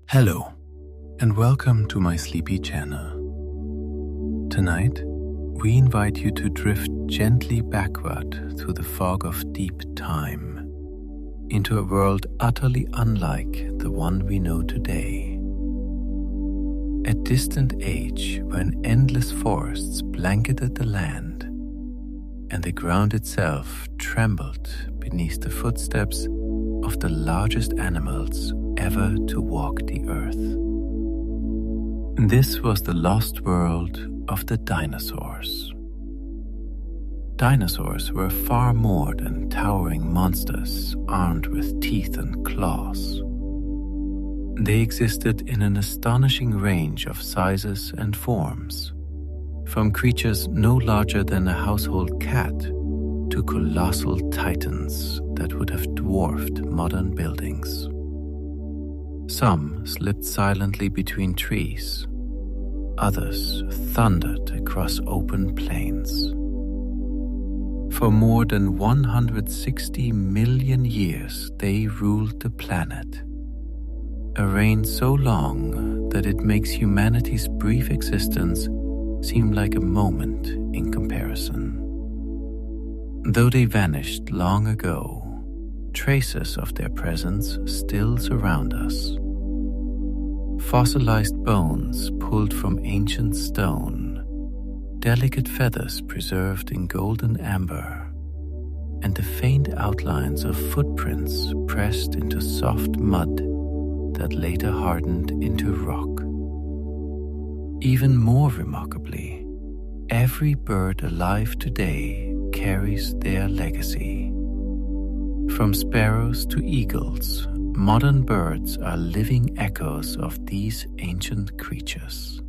Hello, and welcome to my sleepy channel. Tonight, we invite you to drift gently backward through the fog of deep time, into a world utterly unlike the one we know today. A distant age when endless forests blanketed the land, and the ground itself trembled beneath the footsteps of the largest animals ever to walk the earth. This was the lost world of the dinosaurs. Dinosaurs were far more than towering monsters armed with teeth and claws. They existed in an astonishing range of sizes and forms, from creatures no larger than a household cat to colossal titans that would have dwarfed modern buildings. Some slipped silently between trees, others thundered across open plains. For more than 160 million years they ruled the planet, a reign so long that it makes humanity's brief existence seem like a moment in comparison. Though they vanished long ago, traces of their presence still surround us. Fossilized bones pulled from ancient stone, delicate feathers preserved in golden amber, and the faint outlines of footprints pressed into soft mud that later hardened into rock. Even more remarkably, every bird alive today carries their legacy. From sparrows to eagles, modern birds are living echoes of these ancient creatures.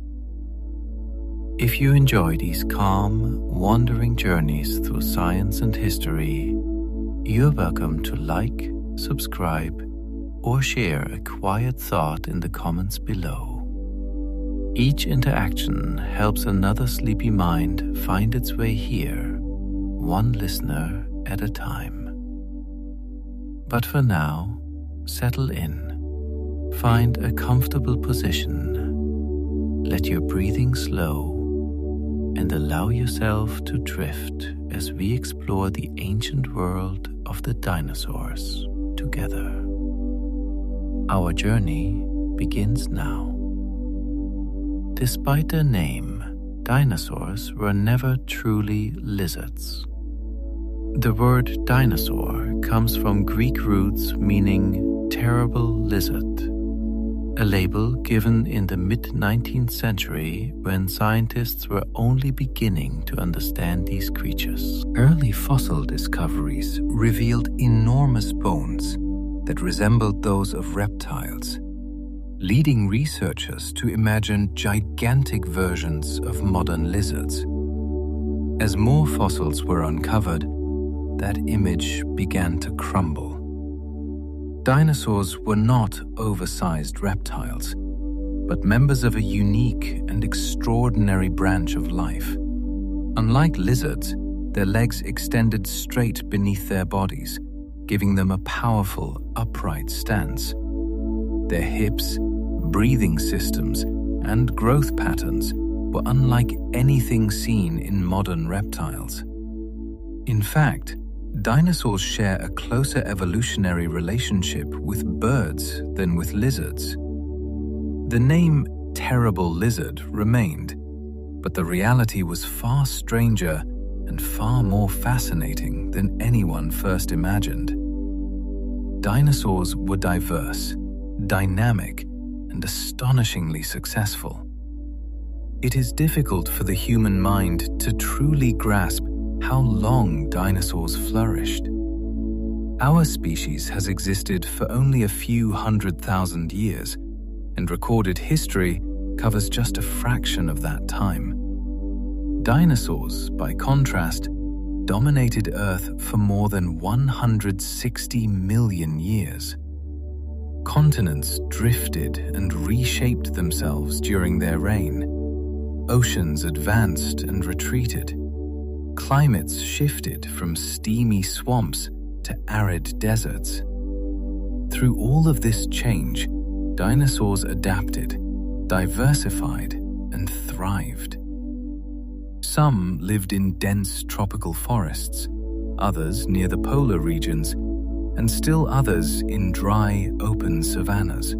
If you enjoy these calm, wandering journeys through science and history, you're welcome to like, subscribe, or share a quiet thought in the comments below. Each interaction helps another sleepy mind find its way here, one listener at a time. But for now, settle in, find a comfortable position, let your breathing slow, and allow yourself to drift as we explore the ancient world of the dinosaurs together. Our journey begins now. Despite their name, dinosaurs were never truly lizards. The word dinosaur comes from Greek roots meaning terrible lizard, a label given in the mid-19th century when scientists were only beginning to understand these creatures. Early fossil discoveries revealed enormous bones that resembled those of reptiles, leading researchers to imagine gigantic versions of modern lizards. As more fossils were uncovered, that image began to crumble. Dinosaurs were not oversized reptiles, but members of a unique and extraordinary branch of life. Unlike lizards, their legs extended straight beneath their bodies, giving them a powerful, upright stance. Their hips, breathing systems, and growth patterns were unlike anything seen in modern reptiles. In fact, dinosaurs share a closer evolutionary relationship with birds than with lizards. The name terrible lizard remained, but the reality was far stranger and far more fascinating than anyone first imagined. Dinosaurs were diverse, dynamic, and astonishingly successful. It is difficult for the human mind to truly grasp how long dinosaurs flourished. Our species has existed for only a few 100,000 years, and recorded history covers just a fraction of that time. Dinosaurs, by contrast, dominated Earth for more than 160 million years. Continents drifted and reshaped themselves during their reign. Oceans advanced and retreated. Climates shifted from steamy swamps to arid deserts. Through all of this change, dinosaurs adapted, diversified, and thrived. Some lived in dense tropical forests, others near the polar regions, and still others in dry, open savannas.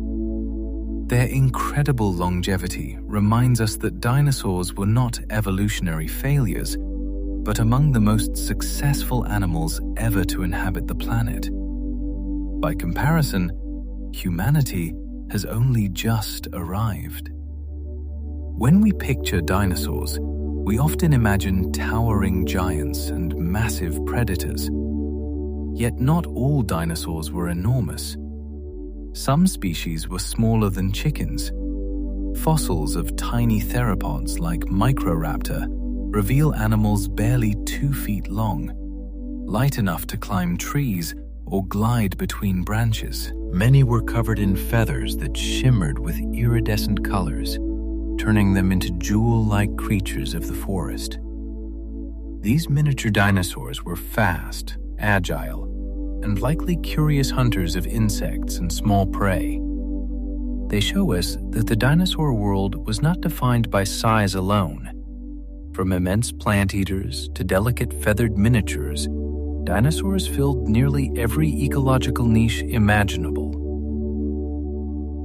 Their incredible longevity reminds us that dinosaurs were not evolutionary failures, but among the most successful animals ever to inhabit the planet. By comparison, humanity has only just arrived. When we picture dinosaurs, we often imagine towering giants and massive predators. Yet not all dinosaurs were enormous. Some species were smaller than chickens. Fossils of tiny theropods like Microraptor reveal animals barely 2 feet long, light enough to climb trees or glide between branches. Many were covered in feathers that shimmered with iridescent colors, turning them into jewel-like creatures of the forest. These miniature dinosaurs were fast, agile, and likely curious hunters of insects and small prey. They show us that the dinosaur world was not defined by size alone. From immense plant eaters to delicate feathered miniatures, dinosaurs filled nearly every ecological niche imaginable.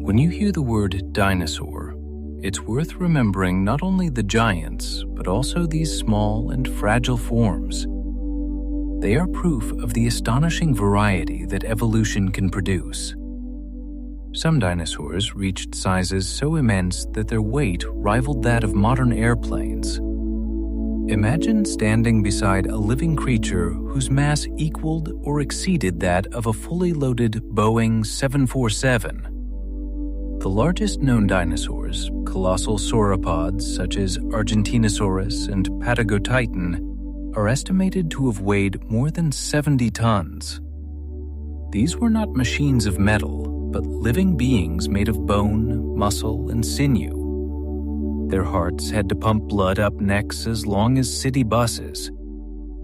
When you hear the word dinosaur, it's worth remembering not only the giants, but also these small and fragile forms. They are proof of the astonishing variety that evolution can produce. Some dinosaurs reached sizes so immense that their weight rivaled that of modern airplanes. Imagine standing beside a living creature whose mass equaled or exceeded that of a fully loaded Boeing 747. The largest known dinosaurs, colossal sauropods such as Argentinosaurus and Patagotitan, are estimated to have weighed more than 70 tons. These were not machines of metal, but living beings made of bone, muscle, and sinew. Their hearts had to pump blood up necks as long as city buses.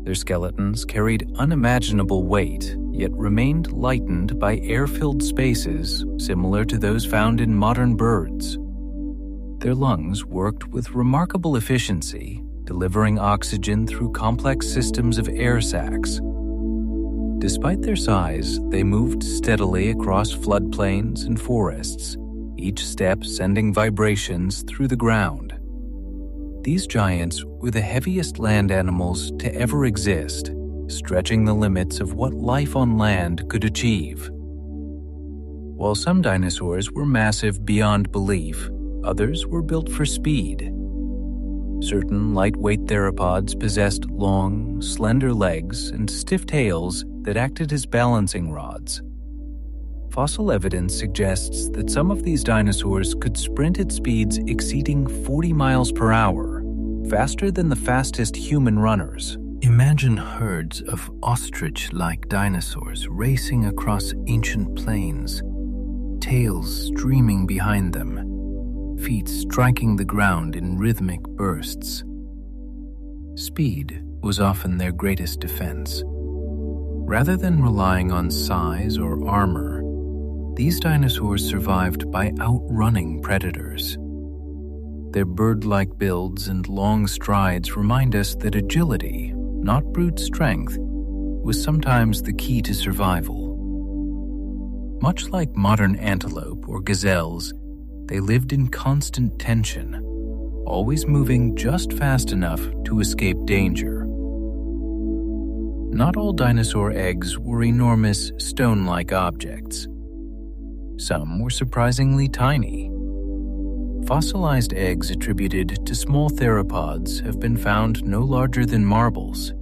Their skeletons carried unimaginable weight, yet remained lightened by air-filled spaces similar to those found in modern birds. Their lungs worked with remarkable efficiency, delivering oxygen through complex systems of air sacs. Despite their size, they moved steadily across floodplains and forests, each step sending vibrations through the ground. These giants were the heaviest land animals to ever exist, stretching the limits of what life on land could achieve. While some dinosaurs were massive beyond belief, others were built for speed. Certain lightweight theropods possessed long, slender legs and stiff tails that acted as balancing rods. Fossil evidence suggests that some of these dinosaurs could sprint at speeds exceeding 40 miles per hour, faster than the fastest human runners. Imagine herds of ostrich-like dinosaurs racing across ancient plains, tails streaming behind them, feet striking the ground in rhythmic bursts. Speed was often their greatest defense. Rather than relying on size or armor, these dinosaurs survived by outrunning predators. Their bird-like builds and long strides remind us that agility, not brute strength, was sometimes the key to survival. Much like modern antelope or gazelles, they lived in constant tension, always moving just fast enough to escape danger. Not all dinosaur eggs were enormous stone-like objects. Some were surprisingly tiny. Fossilized eggs attributed to small theropods have been found no larger than marbles,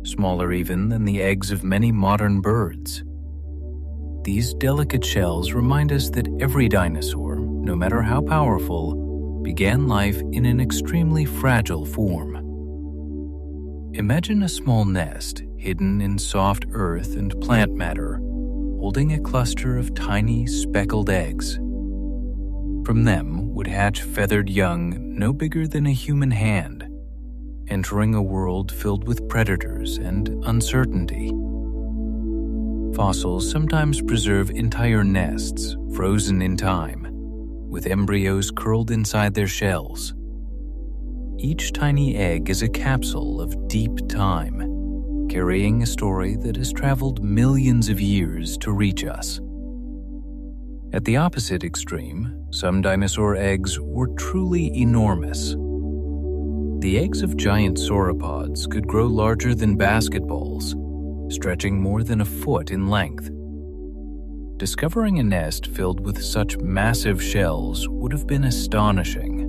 smaller even than the eggs of many modern birds. These delicate shells remind us that every dinosaur, no matter how powerful, began life in an extremely fragile form. Imagine a small nest hidden in soft earth and plant matter, holding a cluster of tiny speckled eggs. From them would hatch feathered young no bigger than a human hand, entering a world filled with predators and uncertainty. Fossils sometimes preserve entire nests frozen in time, with embryos curled inside their shells. Each tiny egg is a capsule of deep time, carrying a story that has traveled millions of years to reach us. At the opposite extreme, some dinosaur eggs were truly enormous. The eggs of giant sauropods could grow larger than basketballs, stretching more than a foot in length. Discovering a nest filled with such massive shells would have been astonishing.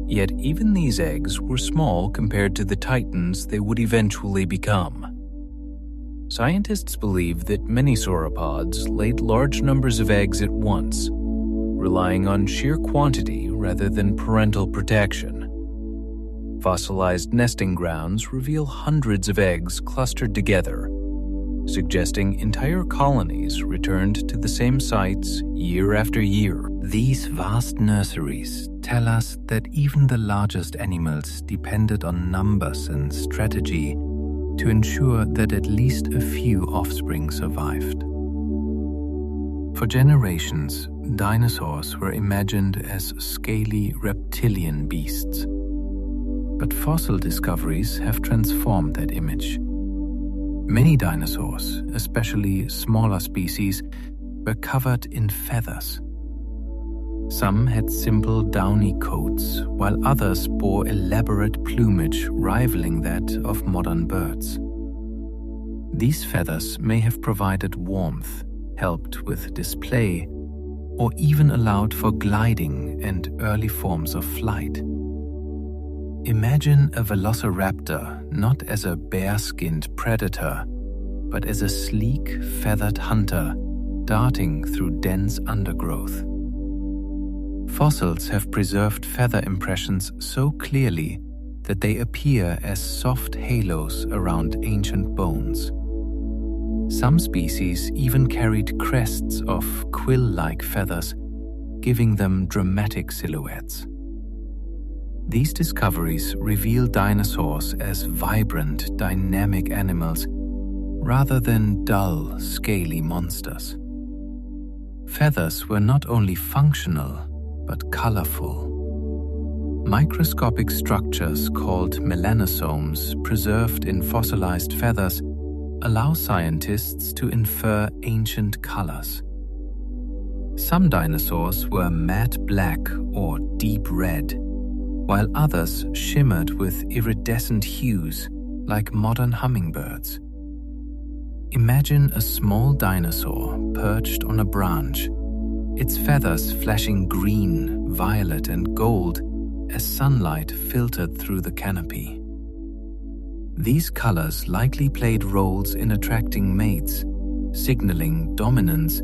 Yet even these eggs were small compared to the titans they would eventually become. Scientists believe that many sauropods laid large numbers of eggs at once, relying on sheer quantity rather than parental protection. Fossilized nesting grounds reveal hundreds of eggs clustered together, suggesting entire colonies returned to the same sites year after year. These vast nurseries tell us that even the largest animals depended on numbers and strategy to ensure that at least a few offspring survived. For generations, dinosaurs were imagined as scaly reptilian beasts. But fossil discoveries have transformed that image. Many dinosaurs, especially smaller species, were covered in feathers. Some had simple downy coats, while others bore elaborate plumage rivaling that of modern birds. These feathers may have provided warmth, helped with display, or even allowed for gliding and early forms of flight. Imagine a velociraptor not as a bare-skinned predator, but as a sleek, feathered hunter darting through dense undergrowth. Fossils have preserved feather impressions so clearly that they appear as soft halos around ancient bones. Some species even carried crests of quill-like feathers, giving them dramatic silhouettes. These discoveries reveal dinosaurs as vibrant, dynamic animals rather than dull, scaly monsters. Feathers were not only functional, but colorful. Microscopic structures called melanosomes preserved in fossilized feathers allow scientists to infer ancient colors. Some dinosaurs were matte black or deep red, while others shimmered with iridescent hues like modern hummingbirds. Imagine a small dinosaur perched on a branch, its feathers flashing green, violet, and gold as sunlight filtered through the canopy. These colors likely played roles in attracting mates, signaling dominance,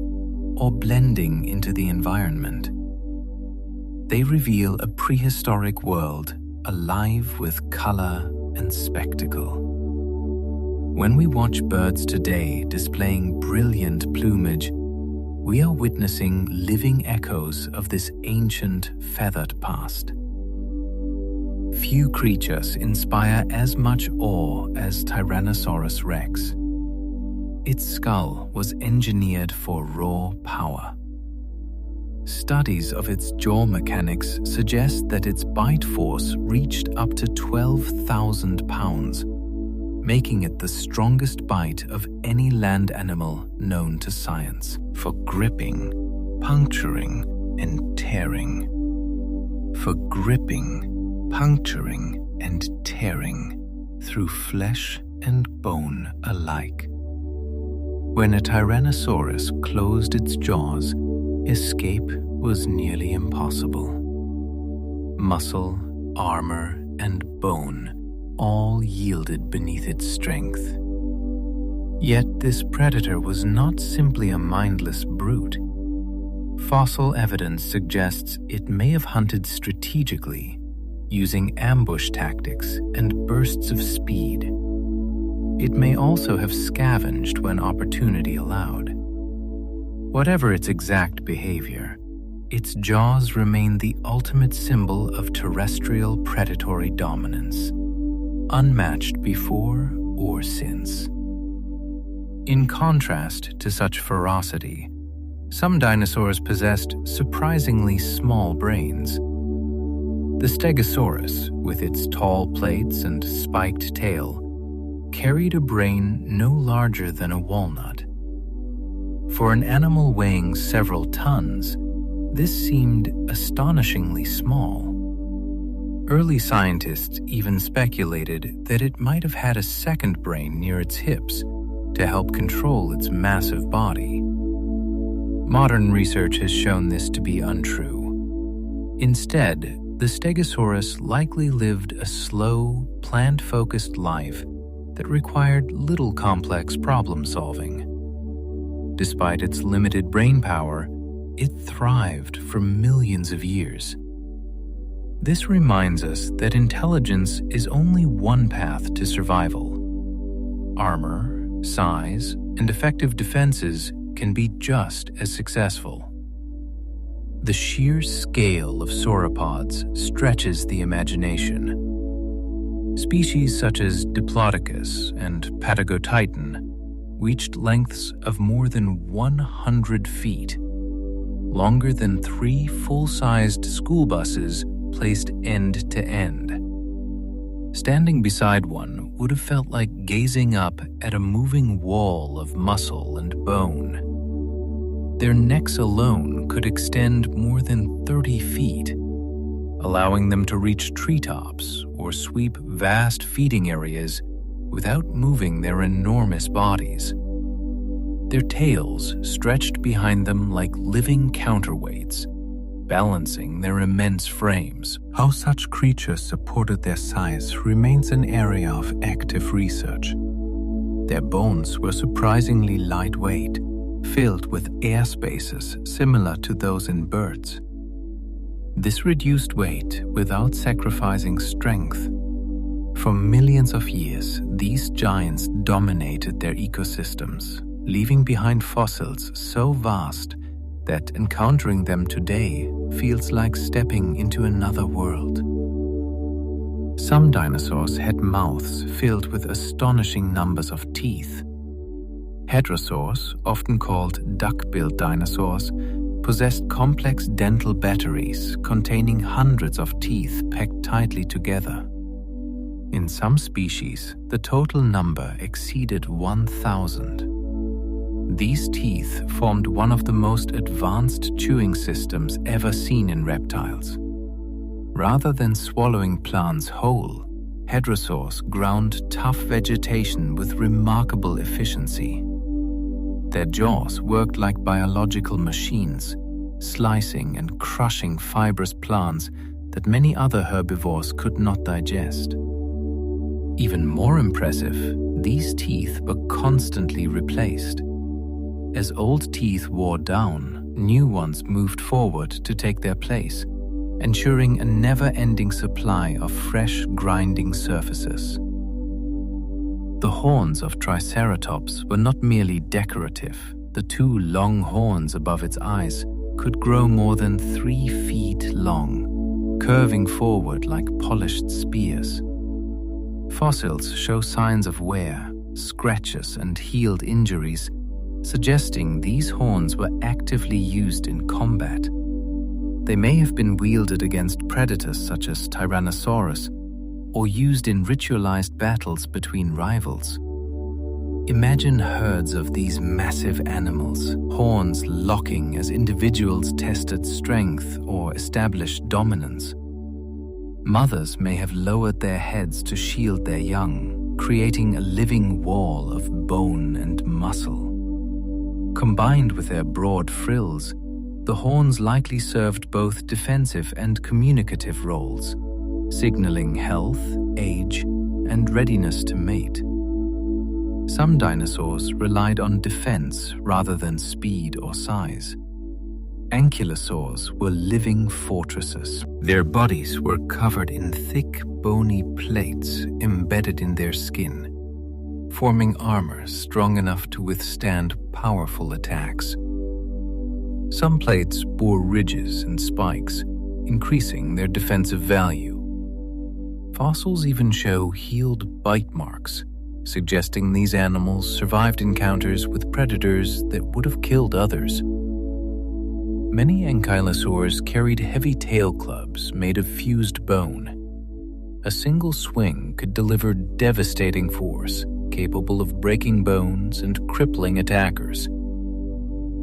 or blending into the environment. They reveal a prehistoric world alive with color and spectacle. When we watch birds today displaying brilliant plumage, we are witnessing living echoes of this ancient feathered past. Few creatures inspire as much awe as Tyrannosaurus rex. Its skull was engineered for raw power. Studies of its jaw mechanics suggest that its bite force reached up to 12,000 pounds, making it the strongest bite of any land animal known to science, for gripping, puncturing, and tearing. For gripping, puncturing, and tearing through flesh and bone alike. When a Tyrannosaurus closed its jaws, escape was nearly impossible. Muscle, armor, and bone all yielded beneath its strength. Yet this predator was not simply a mindless brute. Fossil evidence suggests it may have hunted strategically, using ambush tactics and bursts of speed. It may also have scavenged when opportunity allowed. Whatever its exact behavior, its jaws remain the ultimate symbol of terrestrial predatory dominance, unmatched before or since. In contrast to such ferocity, Some dinosaurs possessed surprisingly small brains. The Stegosaurus, with its tall plates and spiked tail, carried a brain no larger than a walnut. For an animal weighing several tons, this seemed astonishingly small. Early scientists even speculated that it might have had a second brain near its hips to help control its massive body. Modern research has shown this to be untrue. Instead, the Stegosaurus likely lived a slow, plant-focused life that required little complex problem-solving. Despite its limited brain power, it thrived for millions of years. This reminds us that intelligence is only one path to survival. Armor, size, and effective defenses can be just as successful. The sheer scale of sauropods stretches the imagination. Species such as Diplodocus and Patagotitan reached lengths of more than 100 feet, longer than 3 full-sized school buses placed end to end. Standing beside one would have felt like gazing up at a moving wall of muscle and bone. Their necks alone could extend more than 30 feet, allowing them to reach treetops or sweep vast feeding areas without moving their enormous bodies. Their tails stretched behind them like living counterweights, balancing their immense frames. How such creatures supported their size remains an area of active research. Their bones were surprisingly lightweight, filled with air spaces similar to those in birds. This reduced weight without sacrificing strength. For millions of years, these giants dominated their ecosystems, leaving behind fossils so vast that encountering them today feels like stepping into another world. Some dinosaurs had mouths filled with astonishing numbers of teeth. Hadrosaurs, often called duck-billed dinosaurs, possessed complex dental batteries containing hundreds of teeth packed tightly together. In some species, the total number exceeded 1,000. These teeth formed one of the most advanced chewing systems ever seen in reptiles. Rather than swallowing plants whole, hadrosaurs ground tough vegetation with remarkable efficiency. Their jaws worked like biological machines, slicing and crushing fibrous plants that many other herbivores could not digest. Even more impressive, these teeth were constantly replaced. As old teeth wore down, new ones moved forward to take their place, ensuring a never-ending supply of fresh, grinding surfaces. The horns of Triceratops were not merely decorative. The 2 long horns above its eyes could grow more than 3 feet long, curving forward like polished spears. Fossils show signs of wear, scratches, and healed injuries, suggesting these horns were actively used in combat. They may have been wielded against predators such as Tyrannosaurus, or used in ritualized battles between rivals. Imagine herds of these massive animals, horns locking as individuals tested strength or established dominance. Mothers may have lowered their heads to shield their young, creating a living wall of bone and muscle. Combined with their broad frills, the horns likely served both defensive and communicative roles, signaling health, age, and readiness to mate. Some dinosaurs relied on defense rather than speed or size. Ankylosaurs were living fortresses. Their bodies were covered in thick, bony plates embedded in their skin, forming armor strong enough to withstand powerful attacks. Some plates bore ridges and spikes, increasing their defensive value. Fossils even show healed bite marks, suggesting these animals survived encounters with predators that would have killed others. Many ankylosaurs carried heavy tail clubs made of fused bone. A single swing could deliver devastating force, capable of breaking bones and crippling attackers.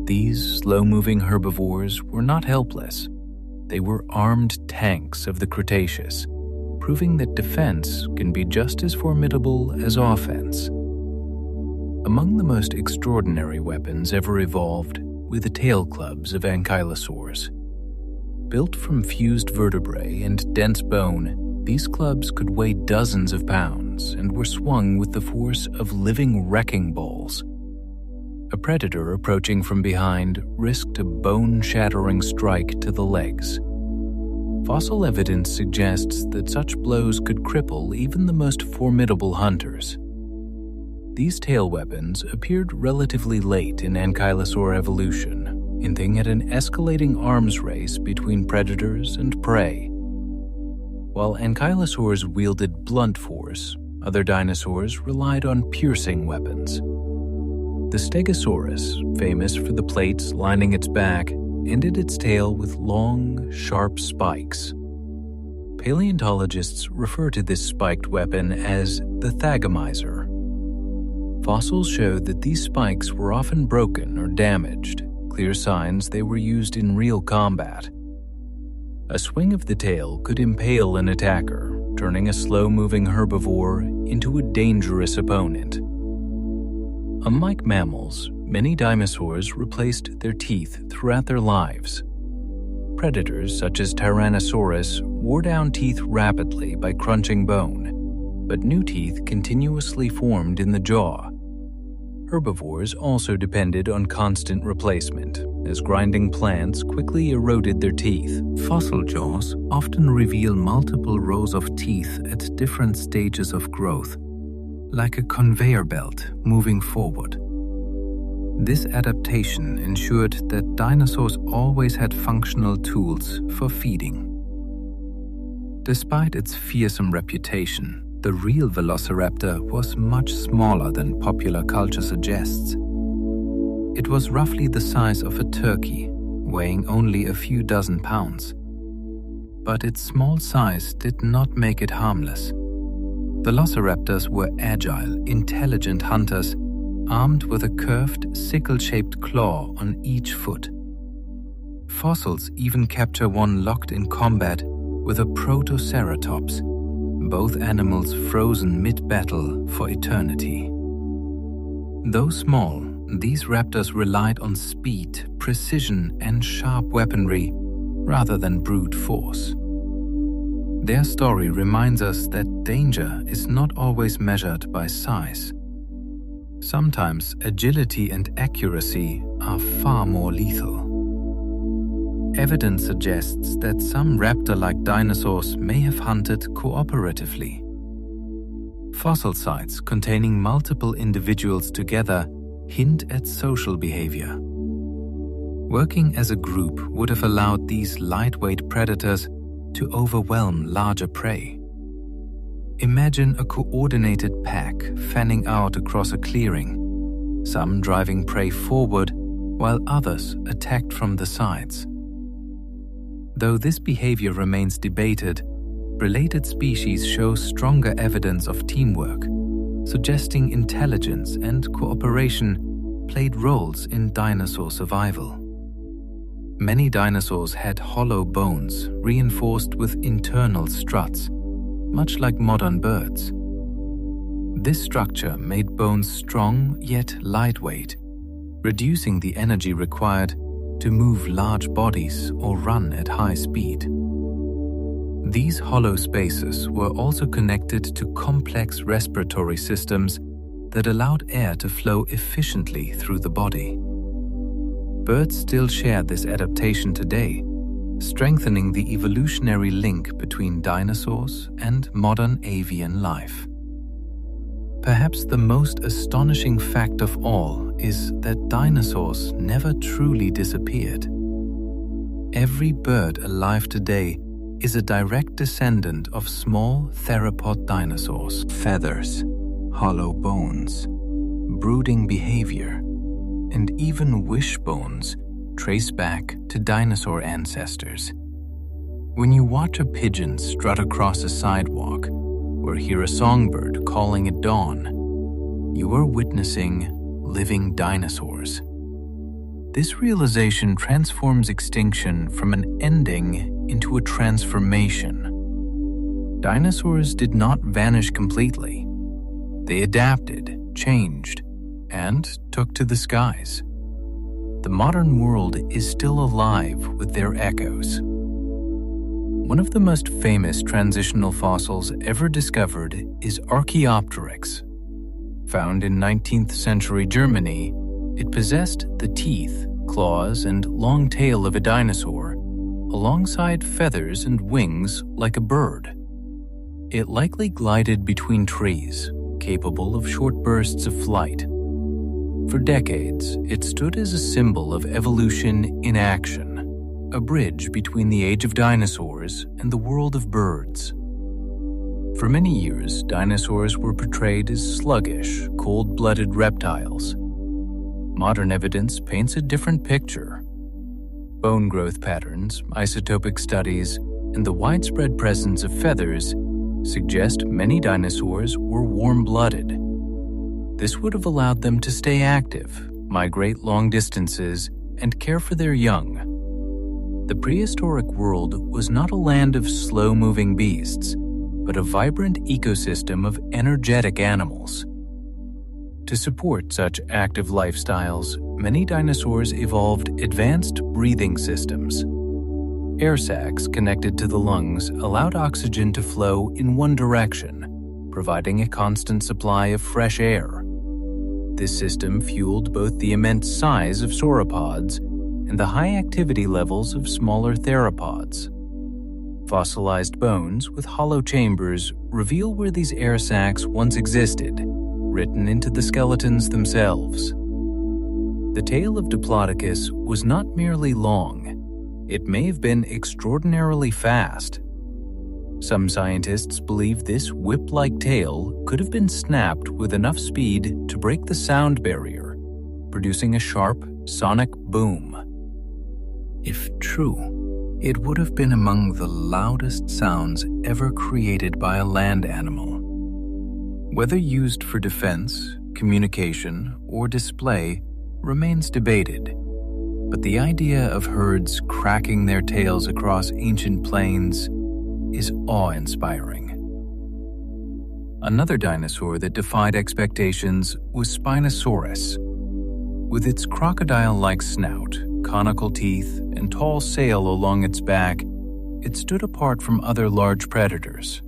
These slow-moving herbivores were not helpless. They were armed tanks of the Cretaceous, proving that defense can be just as formidable as offense. Among the most extraordinary weapons ever evolved were the tail clubs of ankylosaurs. Built from fused vertebrae and dense bone, these clubs could weigh dozens of pounds and were swung with the force of living wrecking balls. A predator approaching from behind risked a bone-shattering strike to the legs. Fossil evidence suggests that such blows could cripple even the most formidable hunters. These tail weapons appeared relatively late in ankylosaur evolution, hinting at an escalating arms race between predators and prey. While ankylosaurs wielded blunt force, other dinosaurs relied on piercing weapons. The Stegosaurus, famous for the plates lining its back, ended its tail with long, sharp spikes. Paleontologists refer to this spiked weapon as the thagomizer. Fossils showed that these spikes were often broken or damaged, clear signs they were used in real combat. A swing of the tail could impale an attacker, turning a slow-moving herbivore into a dangerous opponent. Unlike mammals, many dinosaurs replaced their teeth throughout their lives. Predators such as Tyrannosaurus wore down teeth rapidly by crunching bone, but new teeth continuously formed in the jaw. Herbivores also depended on constant replacement, as grinding plants quickly eroded their teeth. Fossil jaws often reveal multiple rows of teeth at different stages of growth, like a conveyor belt moving forward. This adaptation ensured that dinosaurs always had functional tools for feeding. Despite its fearsome reputation, the real velociraptor was much smaller than popular culture suggests. It was roughly the size of a turkey, weighing only a few dozen pounds. But its small size did not make it harmless. Velociraptors were agile, intelligent hunters, armed with a curved, sickle-shaped claw on each foot. Fossils even capture one locked in combat with a protoceratops, both animals frozen mid-battle for eternity. Though small, these raptors relied on speed, precision, and sharp weaponry rather than brute force. Their story reminds us that danger is not always measured by size. Sometimes agility and accuracy are far more lethal. Evidence suggests that some raptor-like dinosaurs may have hunted cooperatively. Fossil sites containing multiple individuals together hint at social behavior. Working as a group would have allowed these lightweight predators to overwhelm larger prey. Imagine a coordinated pack fanning out across a clearing, some driving prey forward while others attacked from the sides. Though this behavior remains debated, related species show stronger evidence of teamwork, suggesting intelligence and cooperation played roles in dinosaur survival. Many dinosaurs had hollow bones reinforced with internal struts, much like modern birds. This structure made bones strong yet lightweight, reducing the energy required to move large bodies or run at high speed. These hollow spaces were also connected to complex respiratory systems that allowed air to flow efficiently through the body. Birds still share this adaptation today, strengthening the evolutionary link between dinosaurs and modern avian life. Perhaps the most astonishing fact of all is that dinosaurs never truly disappeared. Every bird alive today is a direct descendant of small theropod dinosaurs. Feathers, hollow bones, brooding behavior, and even wishbones trace back to dinosaur ancestors. When you watch a pigeon strut across a sidewalk or hear a songbird calling at dawn, you are witnessing living dinosaurs. This realization transforms extinction from an ending into a transformation. Dinosaurs did not vanish completely. They adapted, changed, and took to the skies. The modern world is still alive with their echoes. One of the most famous transitional fossils ever discovered is Archaeopteryx. Found in 19th century Germany, it possessed the teeth, claws, and long tail of a dinosaur, alongside feathers and wings like a bird. It likely glided between trees, capable of short bursts of flight. For decades, it stood as a symbol of evolution in action, a bridge between the age of dinosaurs and the world of birds. For many years, dinosaurs were portrayed as sluggish, cold-blooded reptiles. Modern evidence paints a different picture. Bone growth patterns, isotopic studies, and the widespread presence of feathers suggest many dinosaurs were warm-blooded. This would have allowed them to stay active, migrate long distances, and care for their young. The prehistoric world was not a land of slow-moving beasts, but a vibrant ecosystem of energetic animals. To support such active lifestyles, many dinosaurs evolved advanced breathing systems. Air sacs connected to the lungs allowed oxygen to flow in one direction, providing a constant supply of fresh air. This system fueled both the immense size of sauropods and the high activity levels of smaller theropods. Fossilized bones with hollow chambers reveal where these air sacs once existed, written into the skeletons themselves. The tail of Diplodocus was not merely long, it may have been extraordinarily fast. Some scientists believe this whip-like tail could have been snapped with enough speed to break the sound barrier, producing a sharp, sonic boom. If true, it would have been among the loudest sounds ever created by a land animal. Whether used for defense, communication, or display remains debated, but the idea of herds cracking their tails across ancient plains is awe-inspiring. Another dinosaur that defied expectations was Spinosaurus. With its crocodile-like snout, conical teeth, and tall sail along its back, it stood apart from other large predators.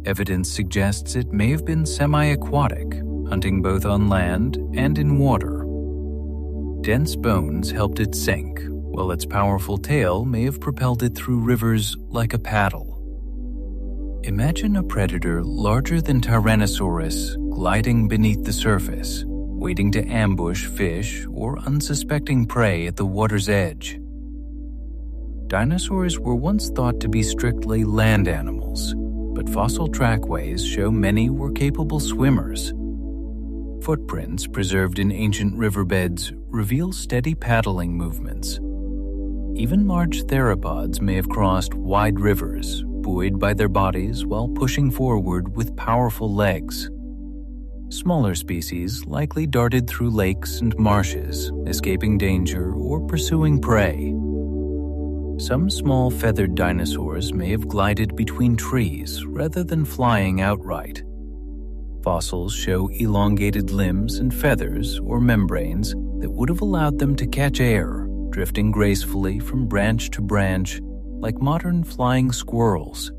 Evidence suggests it may have been semi-aquatic, hunting both on land and in water. Dense bones helped it sink, while its powerful tail may have propelled it through rivers like a paddle. Imagine a predator larger than Tyrannosaurus gliding beneath the surface, waiting to ambush fish or unsuspecting prey at the water's edge. Dinosaurs were once thought to be strictly land animals, but fossil trackways show many were capable swimmers. Footprints preserved in ancient riverbeds reveal steady paddling movements. Even large theropods may have crossed wide rivers, buoyed by their bodies while pushing forward with powerful legs. Smaller species likely darted through lakes and marshes, escaping danger or pursuing prey. Some small feathered dinosaurs may have glided between trees rather than flying outright. Fossils show elongated limbs and feathers or membranes that would have allowed them to catch air, drifting gracefully from branch to branch like modern flying squirrels.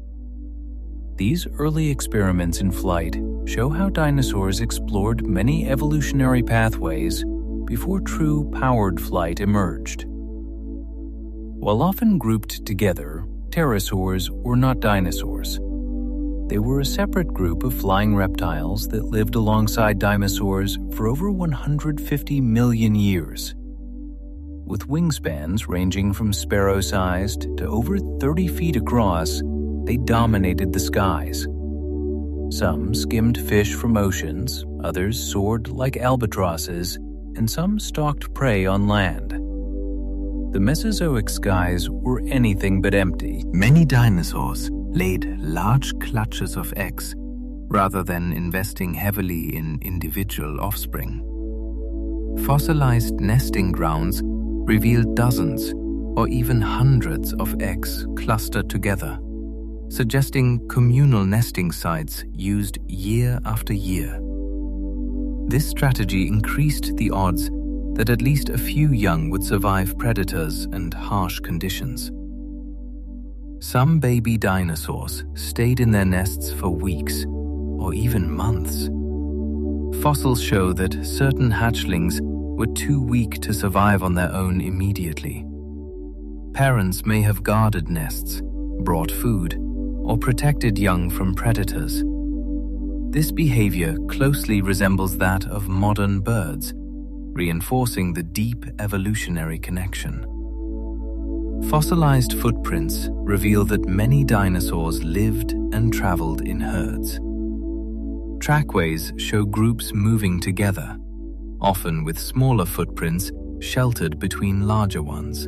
These early experiments in flight show how dinosaurs explored many evolutionary pathways before true powered flight emerged. While often grouped together, pterosaurs were not dinosaurs. They were a separate group of flying reptiles that lived alongside dinosaurs for over 150 million years. With wingspans ranging from sparrow-sized to over 30 feet across, they dominated the skies. Some skimmed fish from oceans, others soared like albatrosses, and some stalked prey on land. the Mesozoic skies were anything but empty. Many dinosaurs laid large clutches of eggs rather than investing heavily in individual offspring. Fossilized nesting grounds revealed dozens or even hundreds of eggs clustered together, suggesting communal nesting sites used year after year. This strategy increased the odds that at least a few young would survive predators and harsh conditions. Some baby dinosaurs stayed in their nests for weeks or even months. Fossils show that certain hatchlings were too weak to survive on their own immediately. Parents may have guarded nests, brought food, or protected young from predators. This behavior closely resembles that of modern birds, reinforcing the deep evolutionary connection. Fossilized footprints reveal that many dinosaurs lived and traveled in herds. Trackways show groups moving together, often with smaller footprints sheltered between larger ones.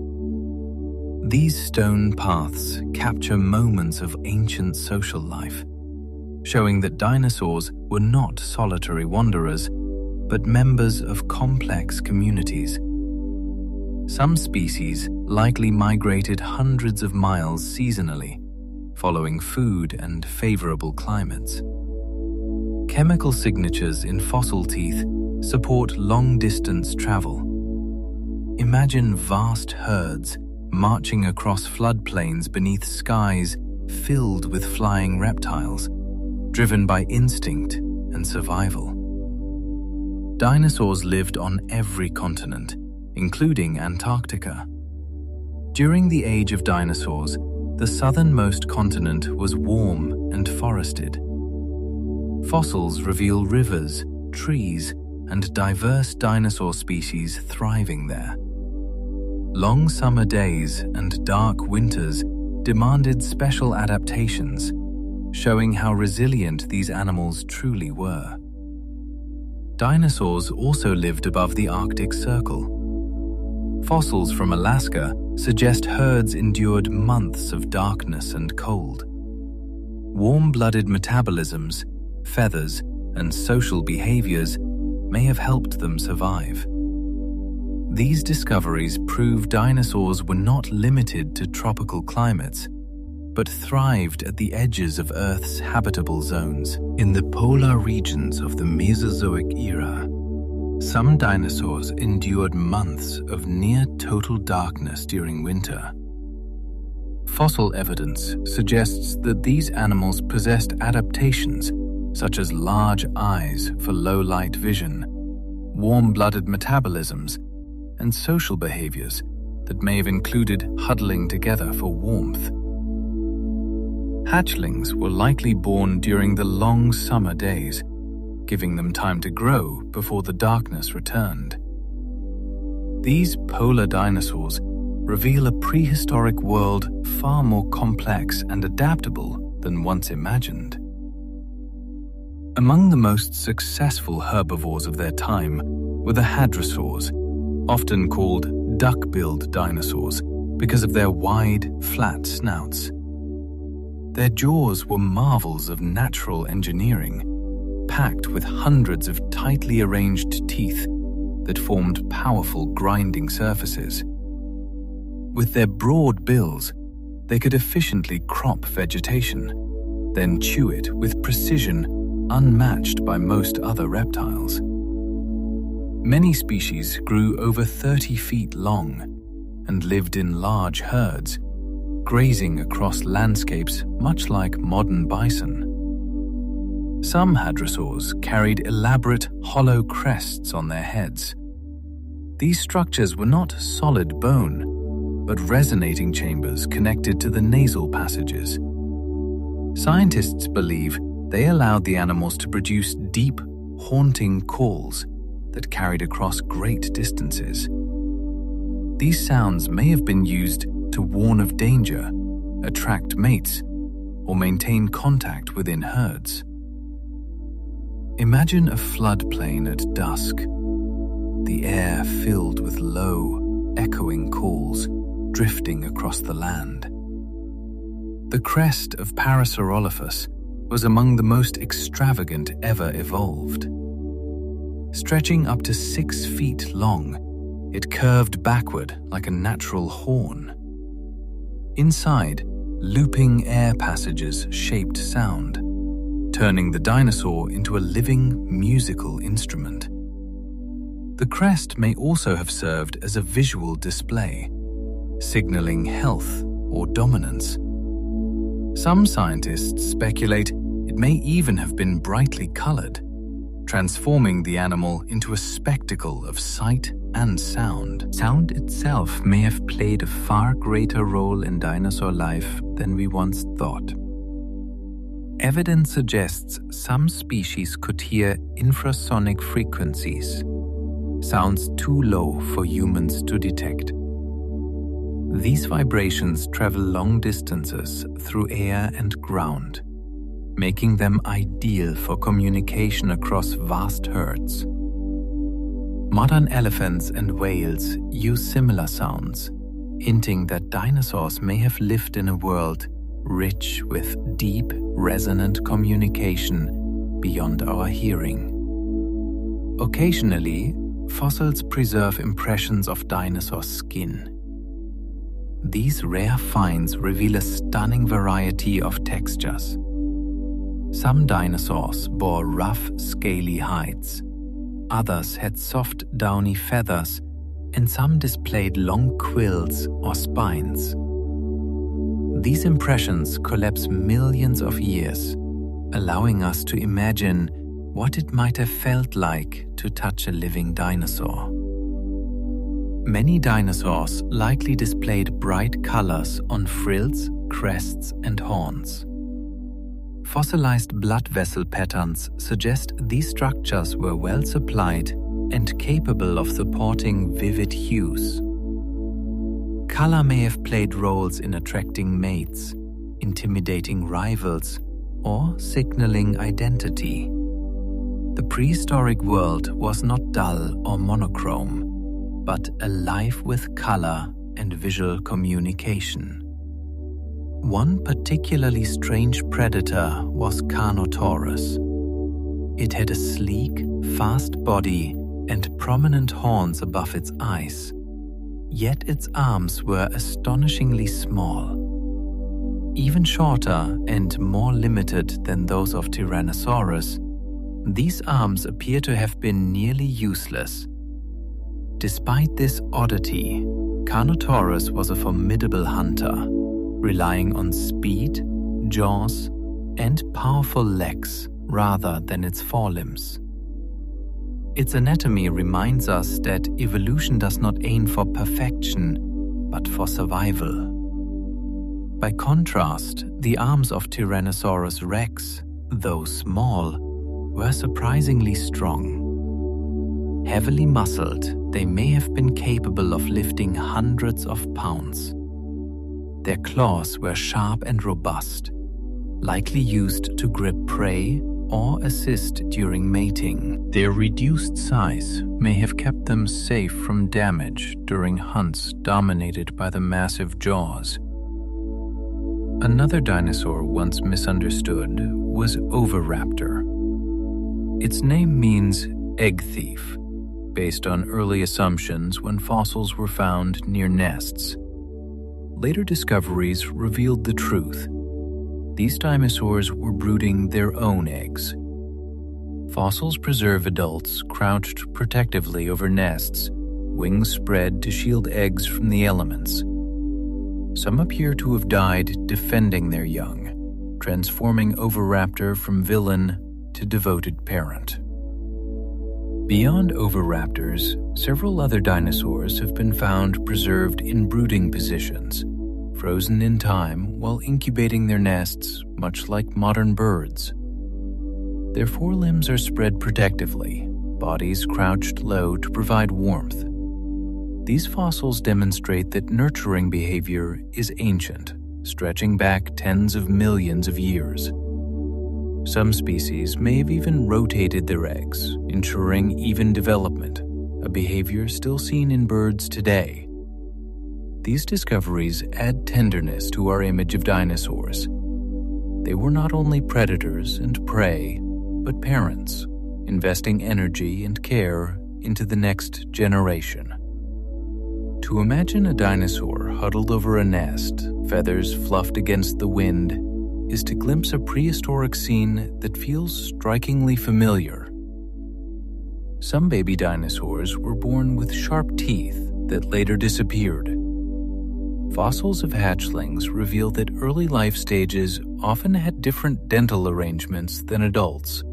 These stone paths capture moments of ancient social life, showing that dinosaurs were not solitary wanderers, but members of complex communities. Some species likely migrated hundreds of miles seasonally, following food and favorable climates. Chemical signatures in fossil teeth support long-distance travel. Imagine vast herds marching across floodplains beneath skies filled with flying reptiles, driven by instinct and survival. Dinosaurs lived on every continent, including Antarctica. During the age of dinosaurs, the southernmost continent was warm and forested. Fossils reveal rivers, trees, and diverse dinosaur species thriving there. Long summer days and dark winters demanded special adaptations, showing how resilient these animals truly were. Dinosaurs also lived above the Arctic Circle. Fossils from Alaska suggest herds endured months of darkness and cold. Warm-blooded metabolisms, feathers, and social behaviors may have helped them survive. These discoveries prove dinosaurs were not limited to tropical climates, but thrived at the edges of Earth's habitable zones. In the polar regions of the Mesozoic era, some dinosaurs endured months of near-total darkness during winter. Fossil evidence suggests that these animals possessed adaptations such as large eyes for low-light vision, warm-blooded metabolisms, and social behaviors that may have included huddling together for warmth. Hatchlings were likely born during the long summer days, giving them time to grow before the darkness returned. These polar dinosaurs reveal a prehistoric world far more complex and adaptable than once imagined. Among the most successful herbivores of their time were the hadrosaurs, often called duck-billed dinosaurs because of their wide, flat snouts. Their jaws were marvels of natural engineering, packed with hundreds of tightly arranged teeth that formed powerful grinding surfaces. With their broad bills, they could efficiently crop vegetation, then chew it with precision unmatched by most other reptiles. Many species grew over 30 feet long and lived in large herds, grazing across landscapes much like modern bison. Some hadrosaurs carried elaborate hollow crests on their heads. These structures were not solid bone, but resonating chambers connected to the nasal passages. Scientists believe they allowed the animals to produce deep, haunting calls that carried across great distances. These sounds may have been used to warn of danger, attract mates, or maintain contact within herds. Imagine a floodplain at dusk, the air filled with low, echoing calls. drifting across the land. The crest of Parasaurolophus was among the most extravagant ever evolved. Stretching up to 6 feet long, it curved backward like a natural horn. Inside, looping air passages shaped sound, turning the dinosaur into a living musical instrument. The crest may also have served as a visual display, signaling health or dominance. Some scientists speculate it may even have been brightly colored, transforming the animal into a spectacle of sight and sound. Sound itself may have played a far greater role in dinosaur life than we once thought. Evidence suggests some species could hear infrasonic frequencies, sounds too low for humans to detect. These vibrations travel long distances through air and ground, making them ideal for communication across vast herds. Modern elephants and whales use similar sounds, hinting that dinosaurs may have lived in a world rich with deep, resonant communication beyond our hearing. Occasionally, fossils preserve impressions of dinosaur skin. These rare finds reveal a stunning variety of textures. Some dinosaurs bore rough, scaly hides. Others had soft, downy feathers, and some displayed long quills or spines. These impressions collapse millions of years, allowing us to imagine what it might have felt like to touch a living dinosaur. Many dinosaurs likely displayed bright colors on frills, crests, and horns. Fossilized blood vessel patterns suggest these structures were well supplied and capable of supporting vivid hues. Color may have played roles in attracting mates, intimidating rivals, or signaling identity. The prehistoric world was not dull or monochrome, but alive with color and visual communication. One particularly strange predator was Carnotaurus. It had a sleek, fast body and prominent horns above its eyes, yet its arms were astonishingly small. Even shorter and more limited than those of Tyrannosaurus, these arms appear to have been nearly useless. Despite this oddity, Carnotaurus was a formidable hunter, relying on speed, jaws, and powerful legs rather than its forelimbs. Its anatomy reminds us that evolution does not aim for perfection, but for survival. By contrast, the arms of Tyrannosaurus rex, though small, were surprisingly strong. Heavily muscled, they may have been capable of lifting hundreds of pounds. Their claws were sharp and robust, likely used to grip prey or assist during mating. Their reduced size may have kept them safe from damage during hunts dominated by the massive jaws. Another dinosaur once misunderstood was Oviraptor. Its name means egg thief, based on early assumptions when fossils were found near nests. Later discoveries revealed the truth. These dinosaurs were brooding their own eggs. Fossils preserve adults crouched protectively over nests, wings spread to shield eggs from the elements. Some appear to have died defending their young, transforming Oviraptor from villain to devoted parent. Beyond oviraptors, several other dinosaurs have been found preserved in brooding positions, frozen in time while incubating their nests, much like modern birds. Their forelimbs are spread protectively, bodies crouched low to provide warmth. These fossils demonstrate that nurturing behavior is ancient, stretching back tens of millions of years. Some species may have even rotated their eggs, ensuring even development, a behavior still seen in birds today. These discoveries add tenderness to our image of dinosaurs. They were not only predators and prey, but parents, investing energy and care into the next generation. To imagine a dinosaur huddled over a nest, feathers fluffed against the wind, is to glimpse a prehistoric scene that feels strikingly familiar. Some baby dinosaurs were born with sharp teeth that later disappeared. Fossils of hatchlings reveal that early life stages often had different dental arrangements than adults.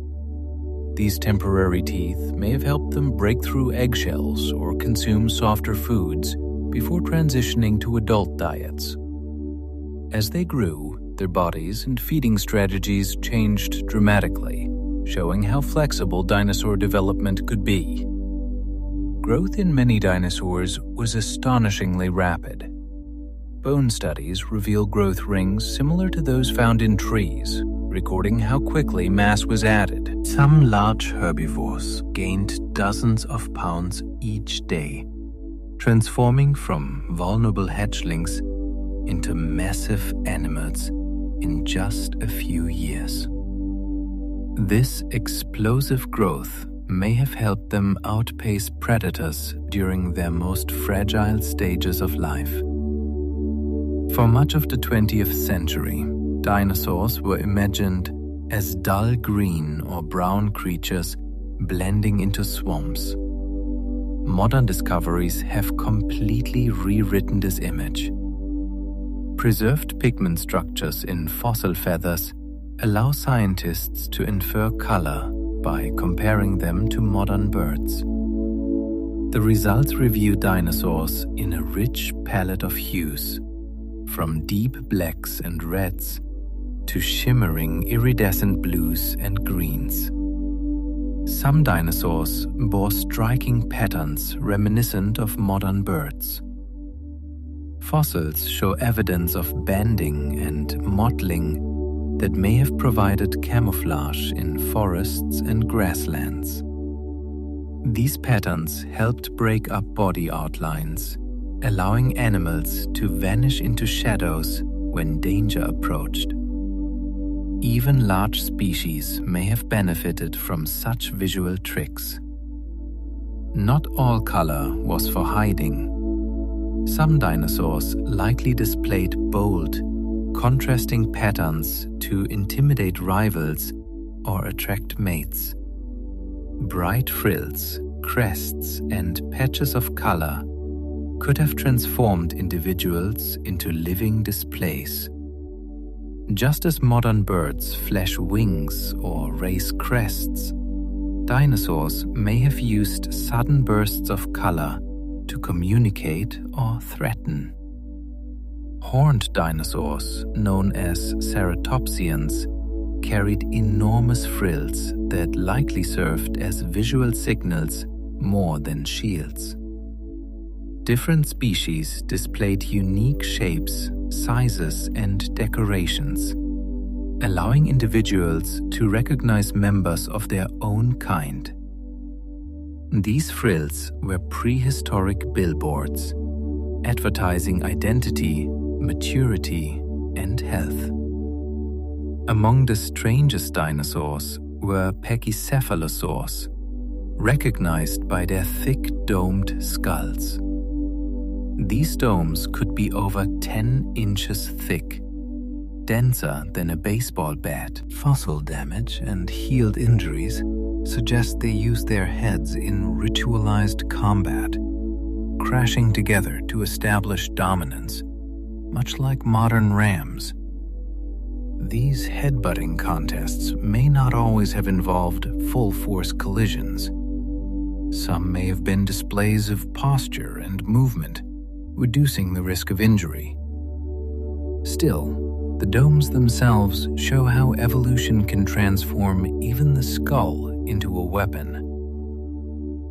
These temporary teeth may have helped them break through eggshells or consume softer foods before transitioning to adult diets. As they grew, their bodies and feeding strategies changed dramatically, showing how flexible dinosaur development could be. Growth in many dinosaurs was astonishingly rapid. Bone studies reveal growth rings similar to those found in trees, recording how quickly mass was added. Some large herbivores gained dozens of pounds each day, transforming from vulnerable hatchlings into massive animals in just a few years. This explosive growth may have helped them outpace predators during their most fragile stages of life. For much of the 20th century, dinosaurs were imagined as dull green or brown creatures blending into swamps. Modern discoveries have completely rewritten this image. Preserved pigment structures in fossil feathers allow scientists to infer color by comparing them to modern birds. The results review dinosaurs in a rich palette of hues, from deep blacks and reds to shimmering iridescent blues and greens. Some dinosaurs bore striking patterns reminiscent of modern birds. Fossils show evidence of banding and mottling that may have provided camouflage in forests and grasslands. These patterns helped break up body outlines, allowing animals to vanish into shadows when danger approached. Even large species may have benefited from such visual tricks. Not all color was for hiding. Some dinosaurs likely displayed bold, contrasting patterns to intimidate rivals or attract mates. Bright frills, crests, and patches of color could have transformed individuals into living displays. Just as modern birds flash wings or raise crests, dinosaurs may have used sudden bursts of color to communicate or threaten. Horned dinosaurs, known as ceratopsians, carried enormous frills that likely served as visual signals more than shields. Different species displayed unique shapes, sizes, and decorations, allowing individuals to recognize members of their own kind. These frills were prehistoric billboards, advertising identity, maturity, and health. Among the strangest dinosaurs were pachycephalosaurs, recognized by their thick domed skulls. These domes could be over 10 inches thick, denser than a baseball bat. Fossil damage and healed injuries suggest they used their heads in ritualized combat, crashing together to establish dominance, much like modern rams. These headbutting contests may not always have involved full-force collisions. Some may have been displays of posture and movement, reducing the risk of injury. Still, the domes themselves show how evolution can transform even the skull into a weapon.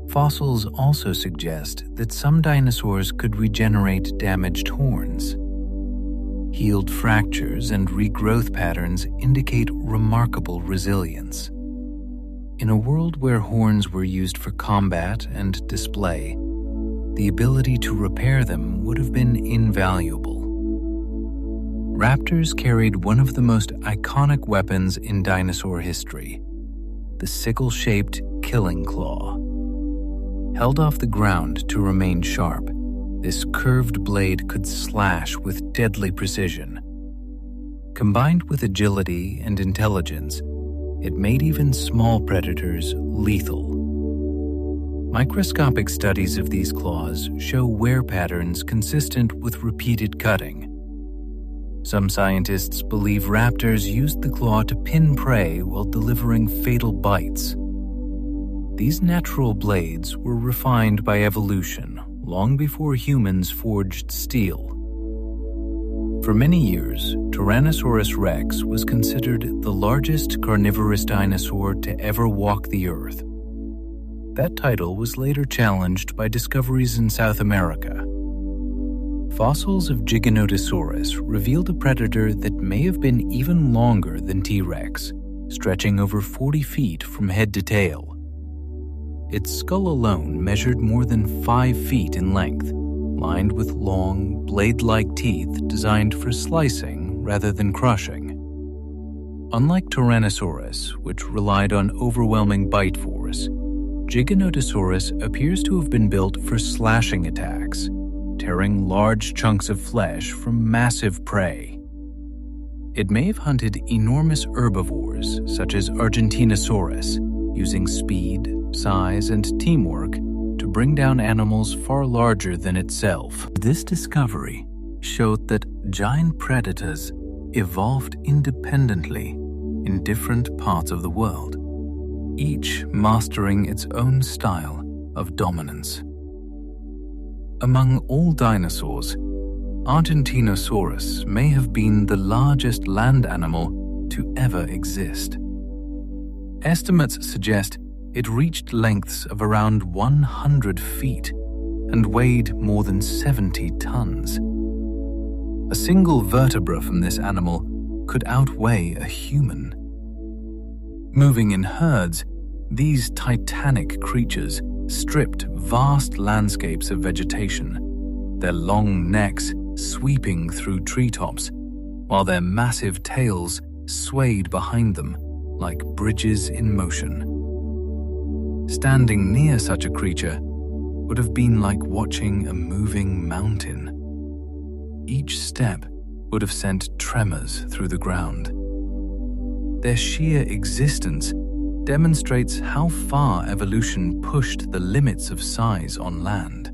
Fossils also suggest that some dinosaurs could regenerate damaged horns. Healed fractures and regrowth patterns indicate remarkable resilience. In a world where horns were used for combat and display, the ability to repair them would have been invaluable. Raptors carried one of the most iconic weapons in dinosaur history, the sickle-shaped killing claw. Held off the ground to remain sharp, this curved blade could slash with deadly precision. Combined with agility and intelligence, it made even small predators lethal. Microscopic studies of these claws show wear patterns consistent with repeated cutting. Some scientists believe raptors used the claw to pin prey while delivering fatal bites. These natural blades were refined by evolution long before humans forged steel. For many years, Tyrannosaurus rex was considered the largest carnivorous dinosaur to ever walk the earth. That title was later challenged by discoveries in South America. Fossils of Giganotosaurus revealed a predator that may have been even longer than T-Rex, stretching over 40 feet from head to tail. Its skull alone measured more than 5 feet in length, lined with long, blade-like teeth designed for slicing rather than crushing. Unlike Tyrannosaurus, which relied on overwhelming bite force, Giganotosaurus appears to have been built for slashing attacks, tearing large chunks of flesh from massive prey. It may have hunted enormous herbivores such as Argentinosaurus, using speed, size, and teamwork to bring down animals far larger than itself. This discovery showed that giant predators evolved independently in different parts of the world, each mastering its own style of dominance. Among all dinosaurs, Argentinosaurus may have been the largest land animal to ever exist. Estimates suggest it reached lengths of around 100 feet and weighed more than 70 tons. A single vertebra from this animal could outweigh a human. Moving in herds, these titanic creatures stripped vast landscapes of vegetation, their long necks sweeping through treetops, while their massive tails swayed behind them like bridges in motion. Standing near such a creature would have been like watching a moving mountain. Each step would have sent tremors through the ground. Their sheer existence demonstrates how far evolution pushed the limits of size on land.